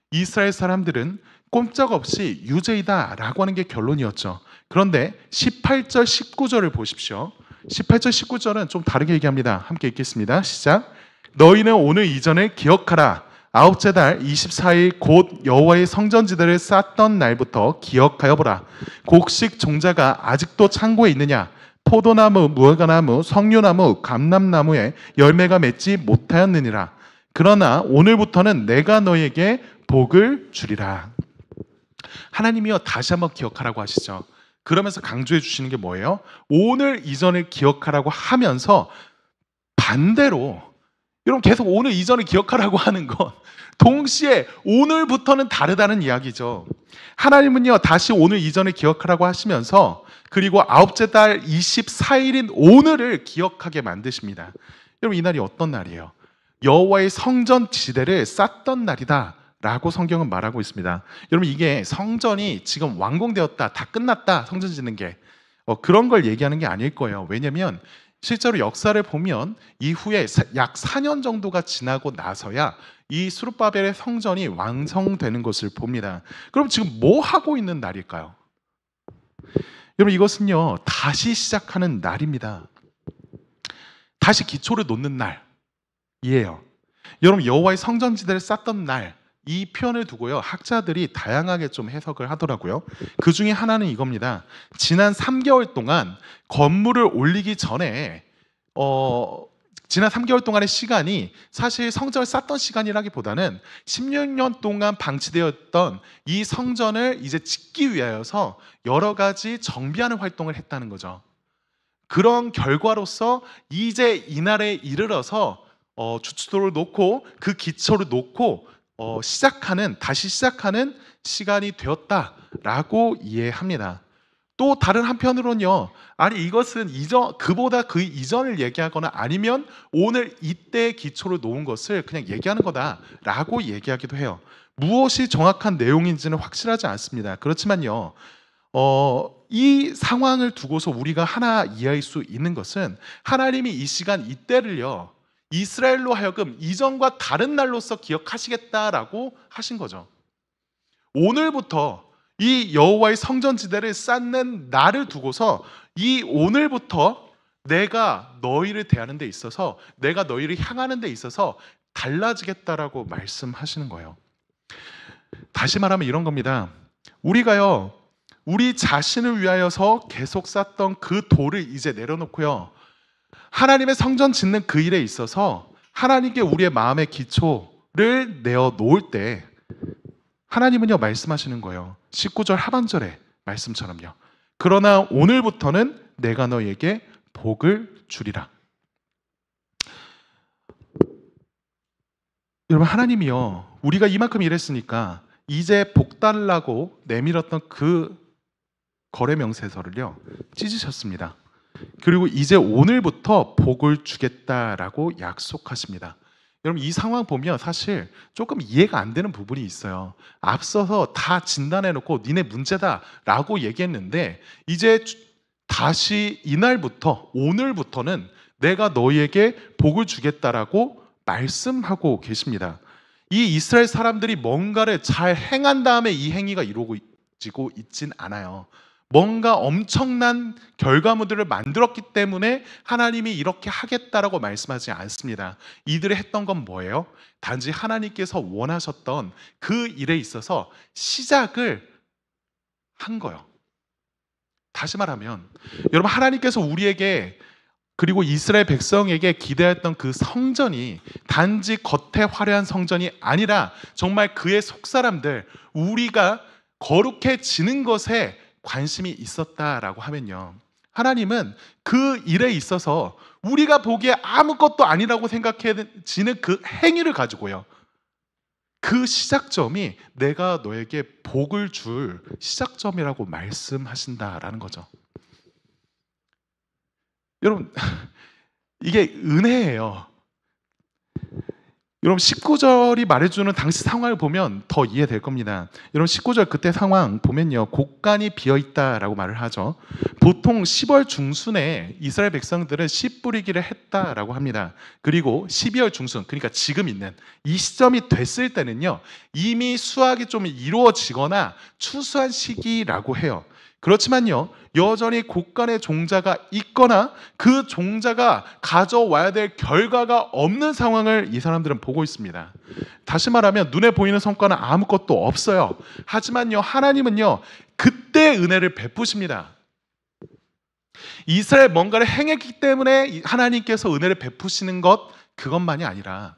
이스라엘 사람들은 꼼짝없이 유죄이다라고 하는 게 결론이었죠. 그런데 18절 19절을 보십시오. 18절 19절은 좀 다르게 얘기합니다. 함께 읽겠습니다. 시작. 너희는 오늘 이전을 기억하라. 아홉째 달 24일 곧 여호와의 성전지대를 쌓던 날부터 기억하여 보라. 곡식 종자가 아직도 창고에 있느냐? 포도나무, 무화과나무, 석류나무, 감람나무에 열매가 맺지 못하였느니라. 그러나 오늘부터는 내가 너희에게 복을 주리라. 하나님이요, 다시 한번 기억하라고 하시죠. 그러면서 강조해 주시는 게 뭐예요? 오늘 이전을 기억하라고 하면서 반대로, 여러분, 계속 오늘 이전을 기억하라고 하는 건 동시에 오늘부터는 다르다는 이야기죠. 하나님은요, 다시 오늘 이전을 기억하라고 하시면서 그리고 아홉째 달 24일인 오늘을 기억하게 만드십니다. 여러분, 이 날이 어떤 날이에요? 여호와의 성전 지대를 쌓던 날이다 라고 성경은 말하고 있습니다. 여러분, 이게 성전이 지금 완공되었다, 다 끝났다, 성전 짓는 게 그런 걸 얘기하는 게 아닐 거예요. 왜냐하면 실제로 역사를 보면 이후에 약 4년 정도가 지나고 나서야 이 스룹바벨의 성전이 완성되는 것을 봅니다. 그럼 지금 뭐 하고 있는 날일까요? 여러분, 이것은요, 다시 시작하는 날입니다. 다시 기초를 놓는 날이에요. 여러분, 여호와의 성전지대를 쌓던 날, 이 표현을 두고요, 학자들이 다양하게 좀 해석을 하더라고요. 그 중에 하나는 이겁니다. 지난 3개월 동안 건물을 올리기 전에 지난 3개월 동안의 시간이 사실 성전을 쌓던 시간이라기보다는 16년 동안 방치되었던 이 성전을 이제 짓기 위하여서 여러 가지 정비하는 활동을 했다는 거죠. 그런 결과로서 이제 이날에 이르러서 주춧돌을 놓고 그 기초를 놓고 다시 시작하는 시간이 되었다라고 이해합니다. 또 다른 한편으로는요, 아니 이것은 그보다 그 이전을 얘기하거나 아니면 오늘 이때의 기초를 놓은 것을 그냥 얘기하는 거다라고 얘기하기도 해요. 무엇이 정확한 내용인지는 확실하지 않습니다. 그렇지만요, 이 상황을 두고서 우리가 하나 이해할 수 있는 것은 하나님이 이 시간 이때를요, 이스라엘로 하여금 이전과 다른 날로서 기억하시겠다라고 하신 거죠. 오늘부터 이 여호와의 성전지대를 쌓는 날을 두고서 이 오늘부터 내가 너희를 대하는 데 있어서, 내가 너희를 향하는 데 있어서 달라지겠다라고 말씀하시는 거예요. 다시 말하면 이런 겁니다. 우리가요, 우리 자신을 위하여서 계속 쌓던 그 돌을 이제 내려놓고요, 하나님의 성전 짓는 그 일에 있어서 하나님께 우리의 마음의 기초를 내어 놓을 때 하나님은요 말씀하시는 거예요. 19절 하반절의 말씀처럼요. 그러나 오늘부터는 내가 너에게 복을 주리라. 여러분, 하나님이요, 우리가 이만큼 일했으니까 이제 복 달라고 내밀었던 그 거래 명세서를요 찢으셨습니다. 그리고 이제 오늘부터 복을 주겠다라고 약속하십니다. 여러분, 이 상황 보면 사실 조금 이해가 안 되는 부분이 있어요. 앞서서 다 진단해놓고 니네 문제다라고 얘기했는데 이제 다시 이날부터, 오늘부터는 내가 너희에게 복을 주겠다라고 말씀하고 계십니다. 이 이스라엘 사람들이 뭔가를 잘 행한 다음에 이 행위가 이루어지고 있진 않아요. 뭔가 엄청난 결과물들을 만들었기 때문에 하나님이 이렇게 하겠다라고 말씀하지 않습니다. 이들이 했던 건 뭐예요? 단지 하나님께서 원하셨던 그 일에 있어서 시작을 한 거예요. 다시 말하면 여러분, 하나님께서 우리에게 그리고 이스라엘 백성에게 기대했던 그 성전이 단지 겉에 화려한 성전이 아니라 정말 그의 속사람들, 우리가 거룩해지는 것에 관심이 있었다라고 하면요, 하나님은 그 일에 있어서 우리가 보기에 아무것도 아니라고 생각해지는 그 행위를 가지고요, 그 시작점이 내가 너에게 복을 줄 시작점이라고 말씀하신다라는 거죠. 여러분, 이게 은혜예요. 여러분, 19절이 말해주는 당시 상황을 보면 더 이해될 겁니다. 여러분, 19절 그때 상황 보면요, 곡간이 비어있다라고 말을 하죠. 보통 10월 중순에 이스라엘 백성들은 씨 뿌리기를 했다라고 합니다. 그리고 12월 중순, 그러니까 지금 있는 이 시점이 됐을 때는요, 이미 수확이 좀 이루어지거나 추수한 시기라고 해요. 그렇지만요, 여전히 곡간의 종자가 있거나 그 종자가 가져와야 될 결과가 없는 상황을 이 사람들은 보고 있습니다. 다시 말하면 눈에 보이는 성과는 아무것도 없어요. 하지만요, 하나님은요 그때 은혜를 베푸십니다. 이스라엘 뭔가를 행했기 때문에 하나님께서 은혜를 베푸시는 것, 그것만이 아니라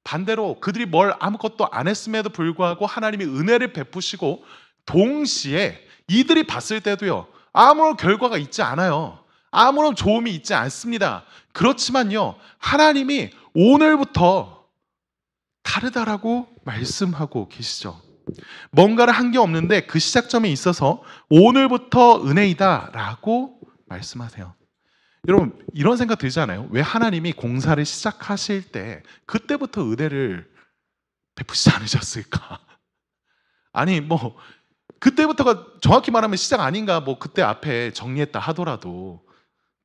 반대로 그들이 뭘 아무것도 안 했음에도 불구하고 하나님이 은혜를 베푸시고 동시에 이들이 봤을 때도요, 아무런 결과가 있지 않아요. 아무런 좋음이 있지 않습니다. 그렇지만요, 하나님이 오늘부터 다르다라고 말씀하고 계시죠. 뭔가를 한 게 없는데 그 시작점에 있어서 오늘부터 은혜이다라고 말씀하세요. 여러분, 이런 생각 들지 않아요? 왜 하나님이 공사를 시작하실 때 그때부터 은혜를 베푸시지 않으셨을까? 아니 그때부터가 정확히 말하면 시작 아닌가? 그때 앞에 정리했다 하더라도,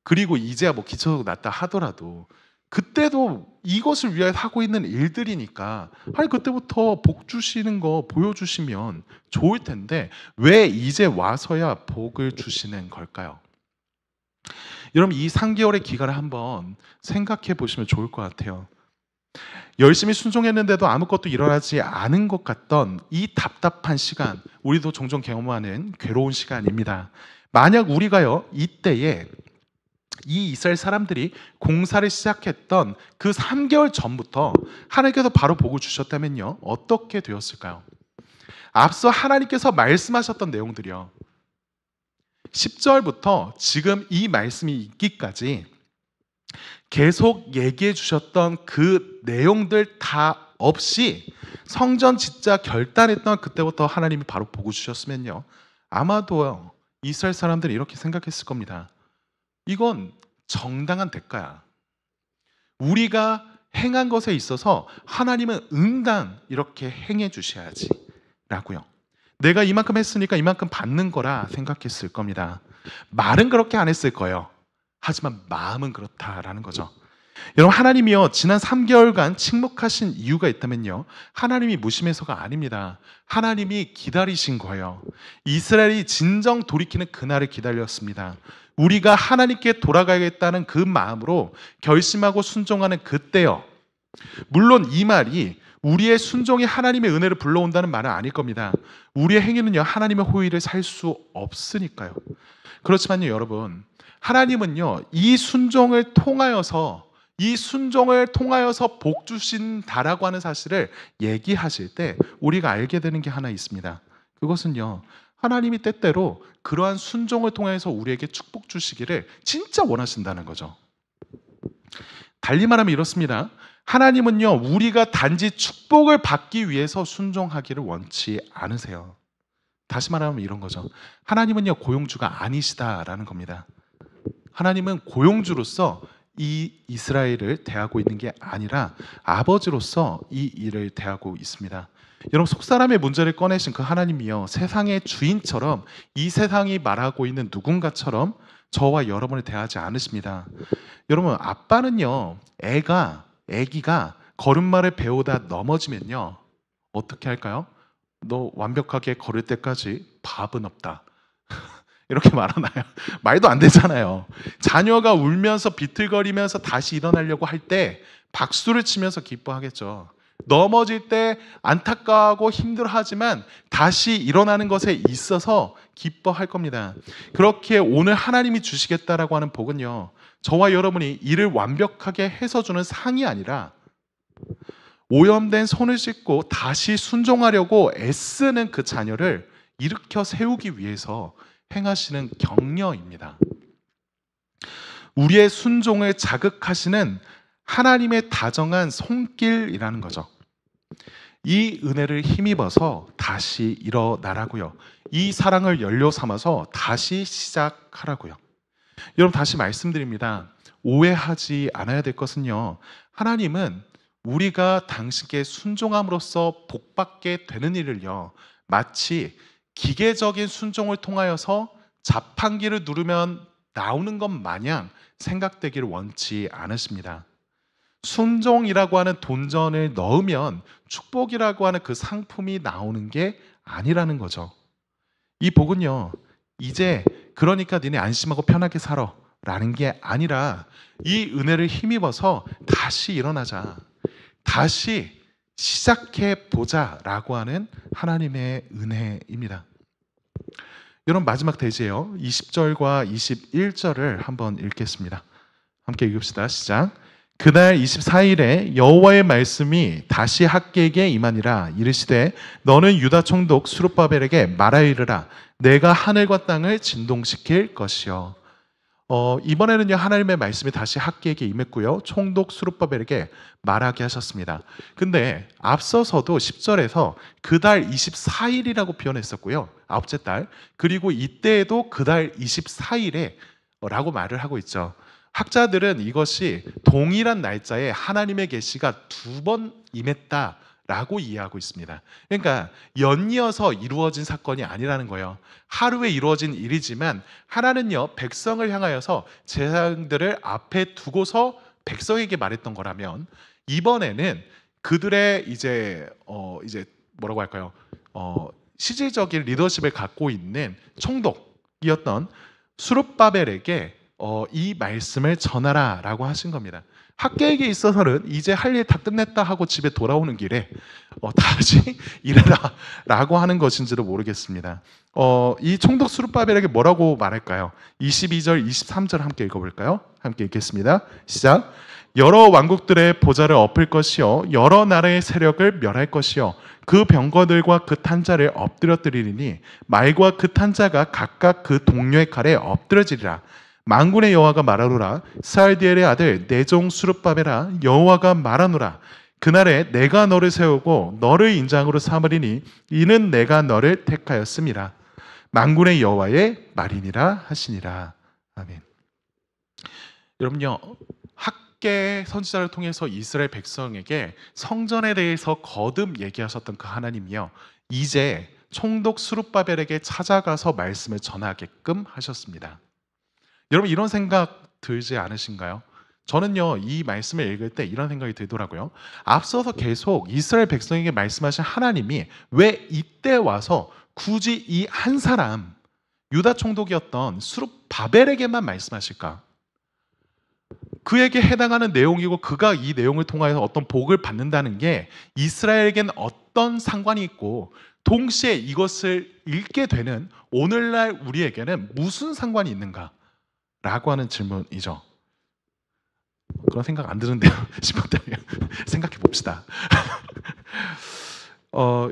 그리고 이제야 기초가 났다 하더라도 그때도 이것을 위해 하고 있는 일들이니까 아니 그때부터 복 주시는 거 보여주시면 좋을 텐데 왜 이제 와서야 복을 주시는 걸까요? 여러분, 이 3개월의 기간을 한번 생각해 보시면 좋을 것 같아요. 열심히 순종했는데도 아무것도 일어나지 않은 것 같던 이 답답한 시간, 우리도 종종 경험하는 괴로운 시간입니다. 만약 우리가요 이때에 이 이스라엘 사람들이 공사를 시작했던 그 3개월 전부터 하나님께서 바로 복을 주셨다면요, 어떻게 되었을까요? 앞서 하나님께서 말씀하셨던 내용들이요, 10절부터 지금 이 말씀이 있기까지 계속 얘기해 주셨던 그 내용들 다 없이 성전 짓자 결단했던 그때부터 하나님이 바로 복을 주셨으면요, 아마도 이스라엘 사람들이 이렇게 생각했을 겁니다. 이건 정당한 대가야. 우리가 행한 것에 있어서 하나님은 응당 이렇게 행해 주셔야지 라고요. 내가 이만큼 했으니까 이만큼 받는 거라 생각했을 겁니다. 말은 그렇게 안 했을 거예요. 하지만 마음은 그렇다라는 거죠. 여러분, 하나님이요, 지난 3개월간 침묵하신 이유가 있다면요, 하나님이 무심해서가 아닙니다. 하나님이 기다리신 거예요. 이스라엘이 진정 돌이키는 그날을 기다렸습니다. 우리가 하나님께 돌아가야겠다는 그 마음으로 결심하고 순종하는 그때요. 물론 이 말이 우리의 순종이 하나님의 은혜를 불러온다는 말은 아닐 겁니다. 우리의 행위는요, 하나님의 호의를 살 수 없으니까요. 그렇지만요, 여러분, 하나님은요, 이 순종을 통하여서 복 주신다라고 하는 사실을 얘기하실 때 우리가 알게 되는 게 하나 있습니다. 그것은요, 하나님이 때때로 그러한 순종을 통해서 우리에게 축복 주시기를 진짜 원하신다는 거죠. 달리 말하면 이렇습니다. 하나님은요, 우리가 단지 축복을 받기 위해서 순종하기를 원치 않으세요. 다시 말하면 이런 거죠. 하나님은요, 고용주가 아니시다라는 겁니다. 하나님은 고용주로서 이 이스라엘을 대하고 있는 게 아니라 아버지로서 이 일을 대하고 있습니다. 여러분, 속사람의 문제를 꺼내신 그 하나님이요, 세상의 주인처럼 이 세상이 말하고 있는 누군가처럼 저와 여러분을 대하지 않으십니다. 여러분, 아빠는요, 애기가 걸음마를 배우다 넘어지면요, 어떻게 할까요? 너 완벽하게 걸을 때까지 밥은 없다. 이렇게 말하나요? 말도 안 되잖아요. 자녀가 울면서 비틀거리면서 다시 일어나려고 할 때 박수를 치면서 기뻐하겠죠. 넘어질 때 안타까워하고 힘들어하지만 다시 일어나는 것에 있어서 기뻐할 겁니다. 그렇게 오늘 하나님이 주시겠다라고 하는 복은요, 저와 여러분이 이를 완벽하게 해서 주는 상이 아니라 오염된 손을 씻고 다시 순종하려고 애쓰는 그 자녀를 일으켜 세우기 위해서 행하시는 격려입니다. 우리의 순종을 자극하시는 하나님의 다정한 손길이라는 거죠. 이 은혜를 힘입어서 다시 일어나라고요. 이 사랑을 연료 삼아서 다시 시작하라고요. 여러분, 다시 말씀드립니다. 오해하지 않아야 될 것은요, 하나님은 우리가 당신께 순종함으로써 복받게 되는 일을요, 마치 기계적인 순종을 통하여서 자판기를 누르면 나오는 것 마냥 생각되기를 원치 않으십니다. 순종이라고 하는 돈전을 넣으면 축복이라고 하는 그 상품이 나오는 게 아니라는 거죠. 이 복은요, 이제 그러니까 니네 안심하고 편하게 살아 라는 게 아니라 이 은혜를 힘입어서 다시 일어나자, 다시 시작해 보자 라고 하는 하나님의 은혜입니다. 여러분, 마지막 대지예요. 20절과 21절을 한번 읽겠습니다. 함께 읽읍시다. 시작. 그날 24일에 여호와의 말씀이 다시 학개에게 임하니라. 이르시되 너는 유다 총독 스룹바벨에게 말하이르라. 내가 하늘과 땅을 진동시킬 것이요. 이번에는요, 하나님의 말씀이 다시 학개에게 임했고요, 총독 스룹바벨에게 말하게 하셨습니다. 근데 앞서서도 10절에서 그달 24일이라고 표현했었고요, 아홉째 달, 그리고 이때에도 그달 24일에 라고 말을 하고 있죠. 학자들은 이것이 동일한 날짜에 하나님의 계시가 두 번 임했다 라고 이해하고 있습니다. 그러니까 연이어서 이루어진 사건이 아니라는 거예요. 하루에 이루어진 일이지만 하나는요, 백성을 향하여서 제사장들을 앞에 두고서 백성에게 말했던 거라면, 이번에는 그들의 이제 뭐라고 할까요? 실질적인 리더십을 갖고 있는 총독이었던 스룹바벨에게 이 말씀을 전하라라고 하신 겁니다. 학개에게 있어서는 이제 할 일 다 끝냈다 하고 집에 돌아오는 길에 다시 일해라 라고 하는 것인지도 모르겠습니다. 이 총독 스룹바벨에게 뭐라고 말할까요? 22절, 23절 함께 읽어볼까요? 함께 읽겠습니다. 시작. 여러 왕국들의 보좌를 엎을 것이요, 여러 나라의 세력을 멸할 것이요, 그 병거들과 그 탄자를 엎드려뜨리리니 말과 그 탄자가 각각 그 동료의 칼에 엎드려지리라. 만군의 여호와가 말하노라. 스알디엘의 아들 내 종 스룹바벨아, 여호와가 말하노라. 그날에 내가 너를 세우고 너를 인장으로 삼으리니 이는 내가 너를 택하였음이라. 만군의 여호와의 말이니라 하시니라. 아멘. 여러분요, 학개 선지자를 통해서 이스라엘 백성에게 성전에 대해서 거듭 얘기하셨던 그 하나님이요, 이제 총독 스룹바벨에게 찾아가서 말씀을 전하게끔 하셨습니다. 여러분, 이런 생각 들지 않으신가요? 저는요, 이 말씀을 읽을 때 이런 생각이 들더라고요. 앞서서 계속 이스라엘 백성에게 말씀하신 하나님이 왜 이때 와서 굳이 이 한 사람, 유다 총독이었던 스룹바벨에게만 말씀하실까? 그에게 해당하는 내용이고 그가 이 내용을 통하여서 어떤 복을 받는다는 게 이스라엘에겐 어떤 상관이 있고, 동시에 이것을 읽게 되는 오늘날 우리에게는 무슨 상관이 있는가? 라고 하는 질문이죠. 그런 생각 안 드는데요 싶었다면 생각해 봅시다.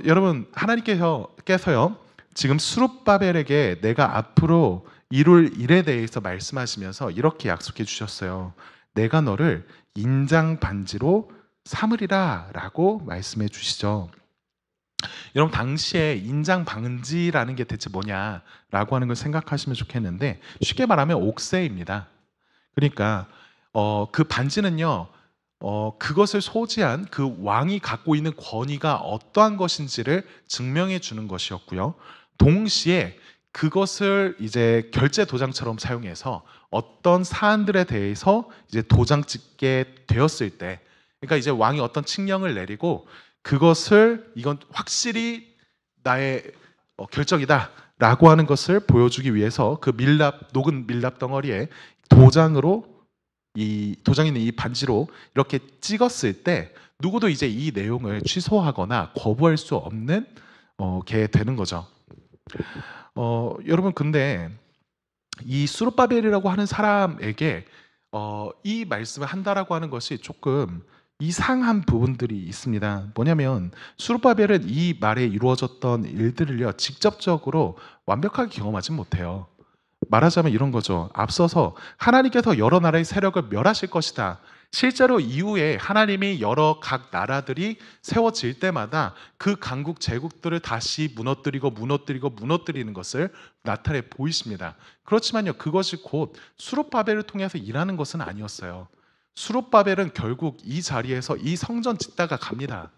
여러분, 하나님께서요, 지금 스룹바벨에게 내가 앞으로 이룰 일에 대해서 말씀하시면서 이렇게 약속해 주셨어요. 내가 너를 인장 반지로 삼으리라 라고 말씀해 주시죠. 여러분, 당시에 인장 반지라는 게 대체 뭐냐라고 하는 걸 생각하시면 좋겠는데, 쉽게 말하면 옥새입니다. 그러니까 그 반지는요, 그것을 소지한 그 왕이 갖고 있는 권위가 어떠한 것인지를 증명해 주는 것이었고요. 동시에 그것을 이제 결제 도장처럼 사용해서 어떤 사안들에 대해서 이제 도장 찍게 되었을 때, 그러니까 이제 왕이 어떤 칙령을 내리고 그것을 이건 확실히 나의 결정이다라고 하는 것을 보여주기 위해서 그 녹은 밀랍 덩어리에 도장으로, 이 도장이 있는 이 반지로 이렇게 찍었을 때 누구도 이제 이 내용을 취소하거나 거부할 수 없는 게 되는 거죠. 여러분, 근데 이 수룹바벨이라고 하는 사람에게 이 말씀을 한다라고 하는 것이 조금 이상한 부분들이 있습니다. 뭐냐면 수룹바벨은 이 말에 이루어졌던 일들을요, 직접적으로 완벽하게 경험하지 못해요. 말하자면 이런 거죠. 앞서서 하나님께서 여러 나라의 세력을 멸하실 것이다. 실제로 이후에 하나님이 여러 각 나라들이 세워질 때마다 그 강국 제국들을 다시 무너뜨리는 것을 나타내 보이십니다. 그렇지만요, 그것이 곧 수룹바벨을 통해서 일하는 것은 아니었어요. 수룹바벨은 결국 이 자리에서 이 성전 짓다가 갑니다.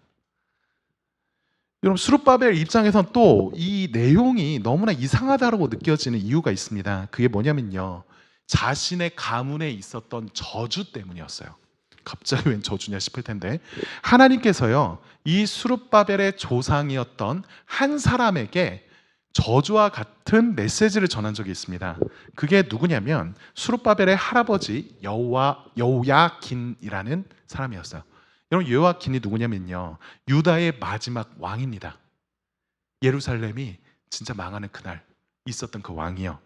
여러분, 수룹바벨 입장에선 또 이 내용이 너무나 이상하다고 느껴지는 이유가 있습니다. 그게 뭐냐면요, 자신의 가문에 있었던 저주 때문이었어요. 갑자기 웬 저주냐 싶을 텐데, 하나님께서요, 이 수룹바벨의 조상이었던 한 사람에게 저주와 같은 메시지를 전한 적이 있습니다. 그게 누구냐면 수룹바벨의 할아버지 여호야긴이라는 사람이었어요. 여러분, 여호야긴이 누구냐면요, 유다의 마지막 왕입니다. 예루살렘이 진짜 망하는 그날 있었던 그 왕이요.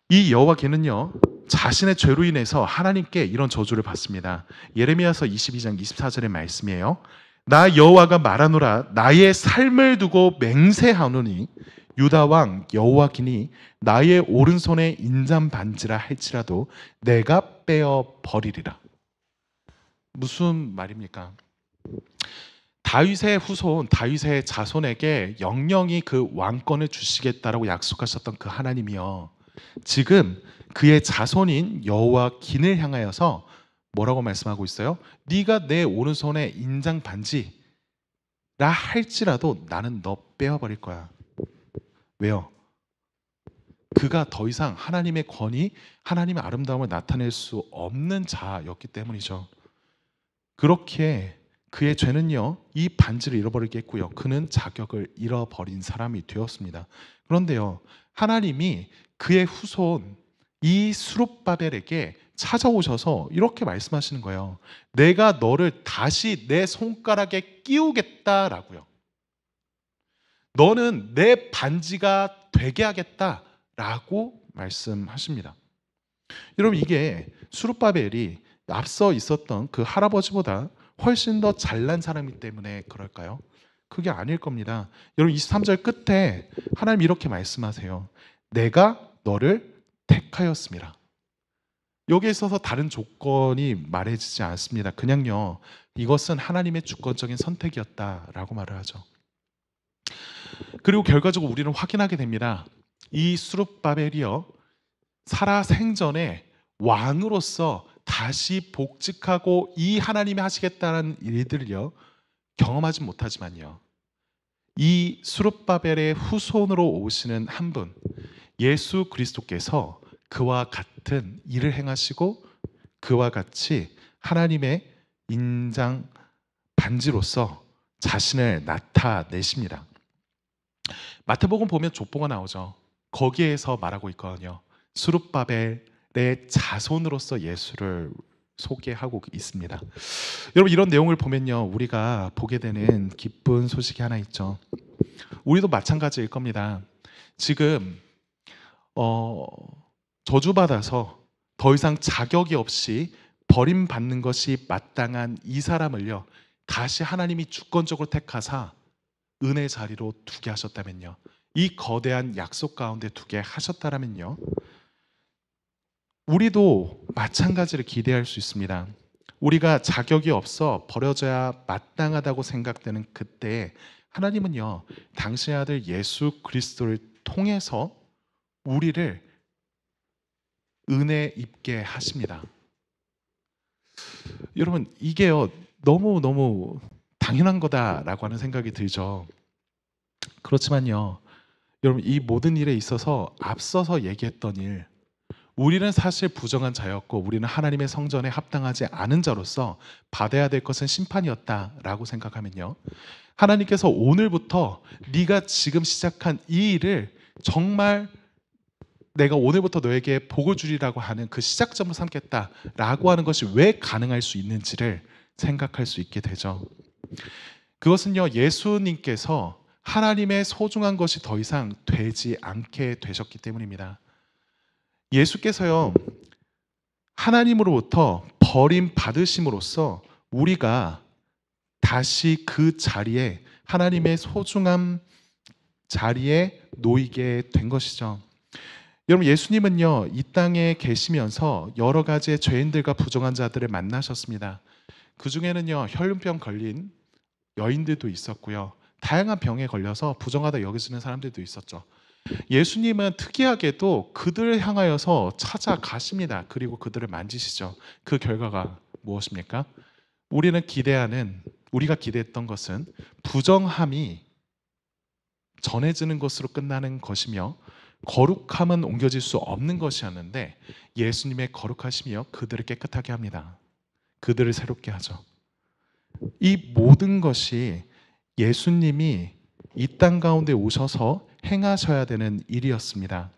이 여호야긴은요, 자신의 죄로 인해서 하나님께 이런 저주를 받습니다. 예레미야서 22장 24절의 말씀이에요. 나 여호와가 말하노라, 나의 삶을 두고 맹세하노니 유다 왕 여호야긴이 나의 오른손에 인장 반지라 할지라도 내가 빼어 버리리라. 무슨 말입니까? 다윗의 후손, 다윗의 자손에게 영영이 그 왕권을 주시겠다라고 약속하셨던 그 하나님이요, 지금 그의 자손인 여호야긴을 향하여서 뭐라고 말씀하고 있어요? 네가 내 오른손에 인장 반지라 할지라도 나는 너 빼어버릴 거야. 왜요? 그가 더 이상 하나님의 권위, 하나님의 아름다움을 나타낼 수 없는 자였기 때문이죠. 그렇게 그의 죄는요, 이 반지를 잃어버리게 했고요, 그는 자격을 잃어버린 사람이 되었습니다. 그런데요, 하나님이 그의 후손 이 스룹바벨에게 찾아오셔서 이렇게 말씀하시는 거예요. 내가 너를 다시 내 손가락에 끼우겠다라고요. 너는 내 반지가 되게 하겠다라고 말씀하십니다. 여러분, 이게 스룹바벨이 앞서 있었던 그 할아버지보다 훨씬 더 잘난 사람이기 때문에 그럴까요? 그게 아닐 겁니다. 여러분, 23절 끝에 하나님 이렇게 말씀하세요. 내가 너를 택하였습니다. 여기에 있어서 다른 조건이 말해지지 않습니다. 그냥요, 이것은 하나님의 주권적인 선택이었다라고 말을 하죠. 그리고 결과적으로 우리는 확인하게 됩니다. 이 수룹바벨이요, 살아 생전에 왕으로서 다시 복직하고 이 하나님이 하시겠다는 일들을요 경험하지 못하지만요, 이 수룹바벨의 후손으로 오시는 한 분, 예수 그리스도께서 그와 같은 일을 행하시고 그와 같이 하나님의 인장 반지로서 자신을 나타내십니다. 마태복음 보면 족보가 나오죠. 거기에서 말하고 있거든요. 수룹바벨의 자손으로서 예수를 소개하고 있습니다. 여러분, 이런 내용을 보면요, 우리가 보게 되는 기쁜 소식이 하나 있죠. 우리도 마찬가지일 겁니다. 지금 저주받아서 더 이상 자격이 없이 버림받는 것이 마땅한 이 사람을요, 다시 하나님이 주권적으로 택하사 은혜 자리로 두게 하셨다면요, 이 거대한 약속 가운데 두게 하셨다면요, 우리도 마찬가지를 기대할 수 있습니다. 우리가 자격이 없어 버려져야 마땅하다고 생각되는 그때 하나님은요, 당신의 아들 예수 그리스도를 통해서 우리를 은혜 입게 하십니다. 여러분, 이게요 너무너무 당연한 거다라고 하는 생각이 들죠. 그렇지만요, 여러분, 이 모든 일에 있어서 앞서서 얘기했던 일, 우리는 사실 부정한 자였고 우리는 하나님의 성전에 합당하지 않은 자로서 받아야 될 것은 심판이었다라고 생각하면요, 하나님께서 오늘부터 네가 지금 시작한 이 일을 정말 내가 오늘부터 너에게 복을 주리라고 하는 그 시작점을 삼겠다라고 하는 것이 왜 가능할 수 있는지를 생각할 수 있게 되죠. 그것은요, 예수님께서 하나님의 소중한 것이 더 이상 되지 않게 되셨기 때문입니다. 예수께서요, 하나님으로부터 버림받으심으로써 우리가 다시 그 자리에, 하나님의 소중한 자리에 놓이게 된 것이죠. 여러분, 예수님은요, 이 땅에 계시면서 여러 가지의 죄인들과 부정한 자들을 만나셨습니다. 그 중에는요, 혈륜병 걸린 여인들도 있었고요, 다양한 병에 걸려서 부정하다 여겨지는 사람들도 있었죠. 예수님은 특이하게도 그들을 향하여서 찾아가십니다. 그리고 그들을 만지시죠. 그 결과가 무엇입니까? 우리가 기대했던 것은 부정함이 전해지는 것으로 끝나는 것이며 거룩함은 옮겨질 수 없는 것이었는데, 예수님의 거룩하심이요 그들을 깨끗하게 합니다. 그들을 새롭게 하죠. 이 모든 것이 예수님이 이 땅 가운데 오셔서 행하셔야 되는 일이었습니다.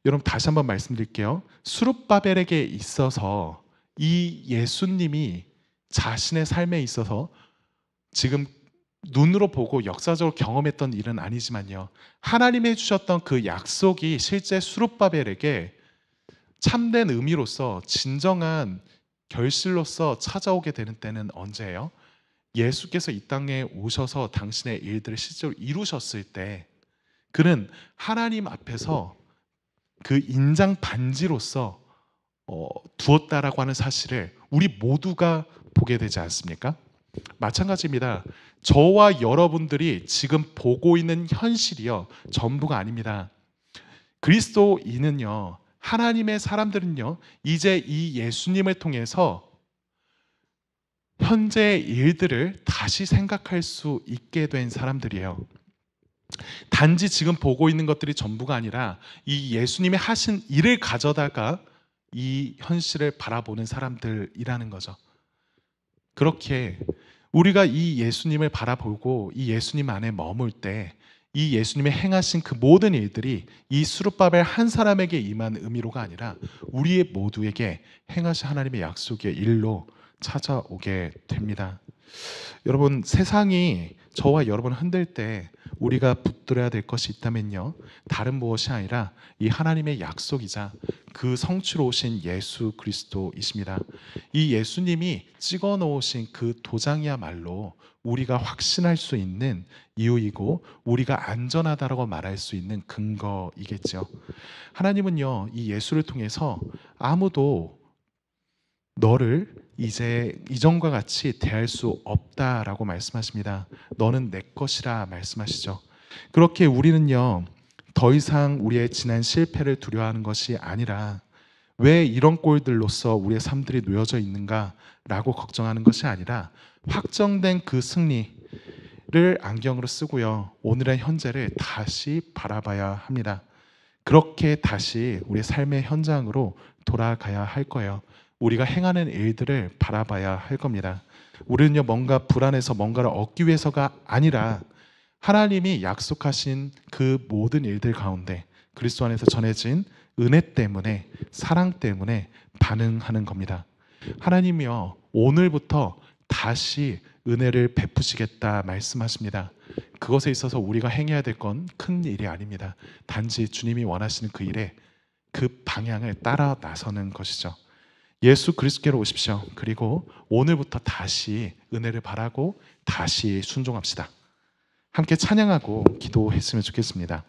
여러분, 다시 한번 말씀드릴게요. 수룹바벨에게 있어서 이 예수님이 자신의 삶에 있어서 지금 눈으로 보고 역사적으로 경험했던 일은 아니지만요, 하나님이 해주셨던 그 약속이 실제 수룹바벨에게 참된 의미로서 진정한 결실로서 찾아오게 되는 때는 언제예요? 예수께서 이 땅에 오셔서 당신의 일들을 실제로 이루셨을 때, 그는 하나님 앞에서 그 인장 반지로서 두었다라고 하는 사실을 우리 모두가 보게 되지 않습니까? 마찬가지입니다. 저와 여러분들이 지금 보고 있는 현실이요 전부가 아닙니다. 그리스도인은요, 하나님의 사람들은요, 이제 이 예수님을 통해서 현재의 일들을 다시 생각할 수 있게 된 사람들이에요. 단지 지금 보고 있는 것들이 전부가 아니라 이 예수님이 하신 일을 가져다가 이 현실을 바라보는 사람들이라는 거죠. 그렇게 우리가 이 예수님을 바라보고 이 예수님 안에 머물 때 이 예수님의 행하신 그 모든 일들이 이 수룹바벨 한 사람에게 임한 의미로가 아니라 우리의 모두에게 행하신 하나님의 약속의 일로 찾아오게 됩니다. 여러분, 세상이 저와 여러분을 흔들 때 우리가 붙들어야 될 것이 있다면요, 다른 무엇이 아니라 이 하나님의 약속이자 그 성취로 오신 예수 그리스도이십니다. 이 예수님이 찍어 놓으신 그 도장이야말로 우리가 확신할 수 있는 이유이고 우리가 안전하다라고 말할 수 있는 근거이겠죠. 하나님은요, 이 예수를 통해서 아무도 너를 이제 이전과 같이 대할 수 없다라고 말씀하십니다. 너는 내 것이라 말씀하시죠. 그렇게 우리는요, 더 이상 우리의 지난 실패를 두려워하는 것이 아니라 왜 이런 꼴들로서 우리의 삶들이 놓여져 있는가라고 걱정하는 것이 아니라 확정된 그 승리를 안경으로 쓰고요, 오늘의 현재를 다시 바라봐야 합니다. 그렇게 다시 우리의 삶의 현장으로 돌아가야 할 거예요. 우리가 행하는 일들을 바라봐야 할 겁니다. 우리는요, 뭔가 불안해서 뭔가를 얻기 위해서가 아니라 하나님이 약속하신 그 모든 일들 가운데 그리스도 안에서 전해진 은혜 때문에, 사랑 때문에 반응하는 겁니다. 하나님이요, 오늘부터 다시 은혜를 베푸시겠다 말씀하십니다. 그것에 있어서 우리가 행해야 될 건 큰 일이 아닙니다. 단지 주님이 원하시는 그 일에 그 방향을 따라 나서는 것이죠. 예수 그리스도께로 오십시오. 그리고 오늘부터 다시 은혜를 바라고 다시 순종합시다. 함께 찬양하고 기도했으면 좋겠습니다.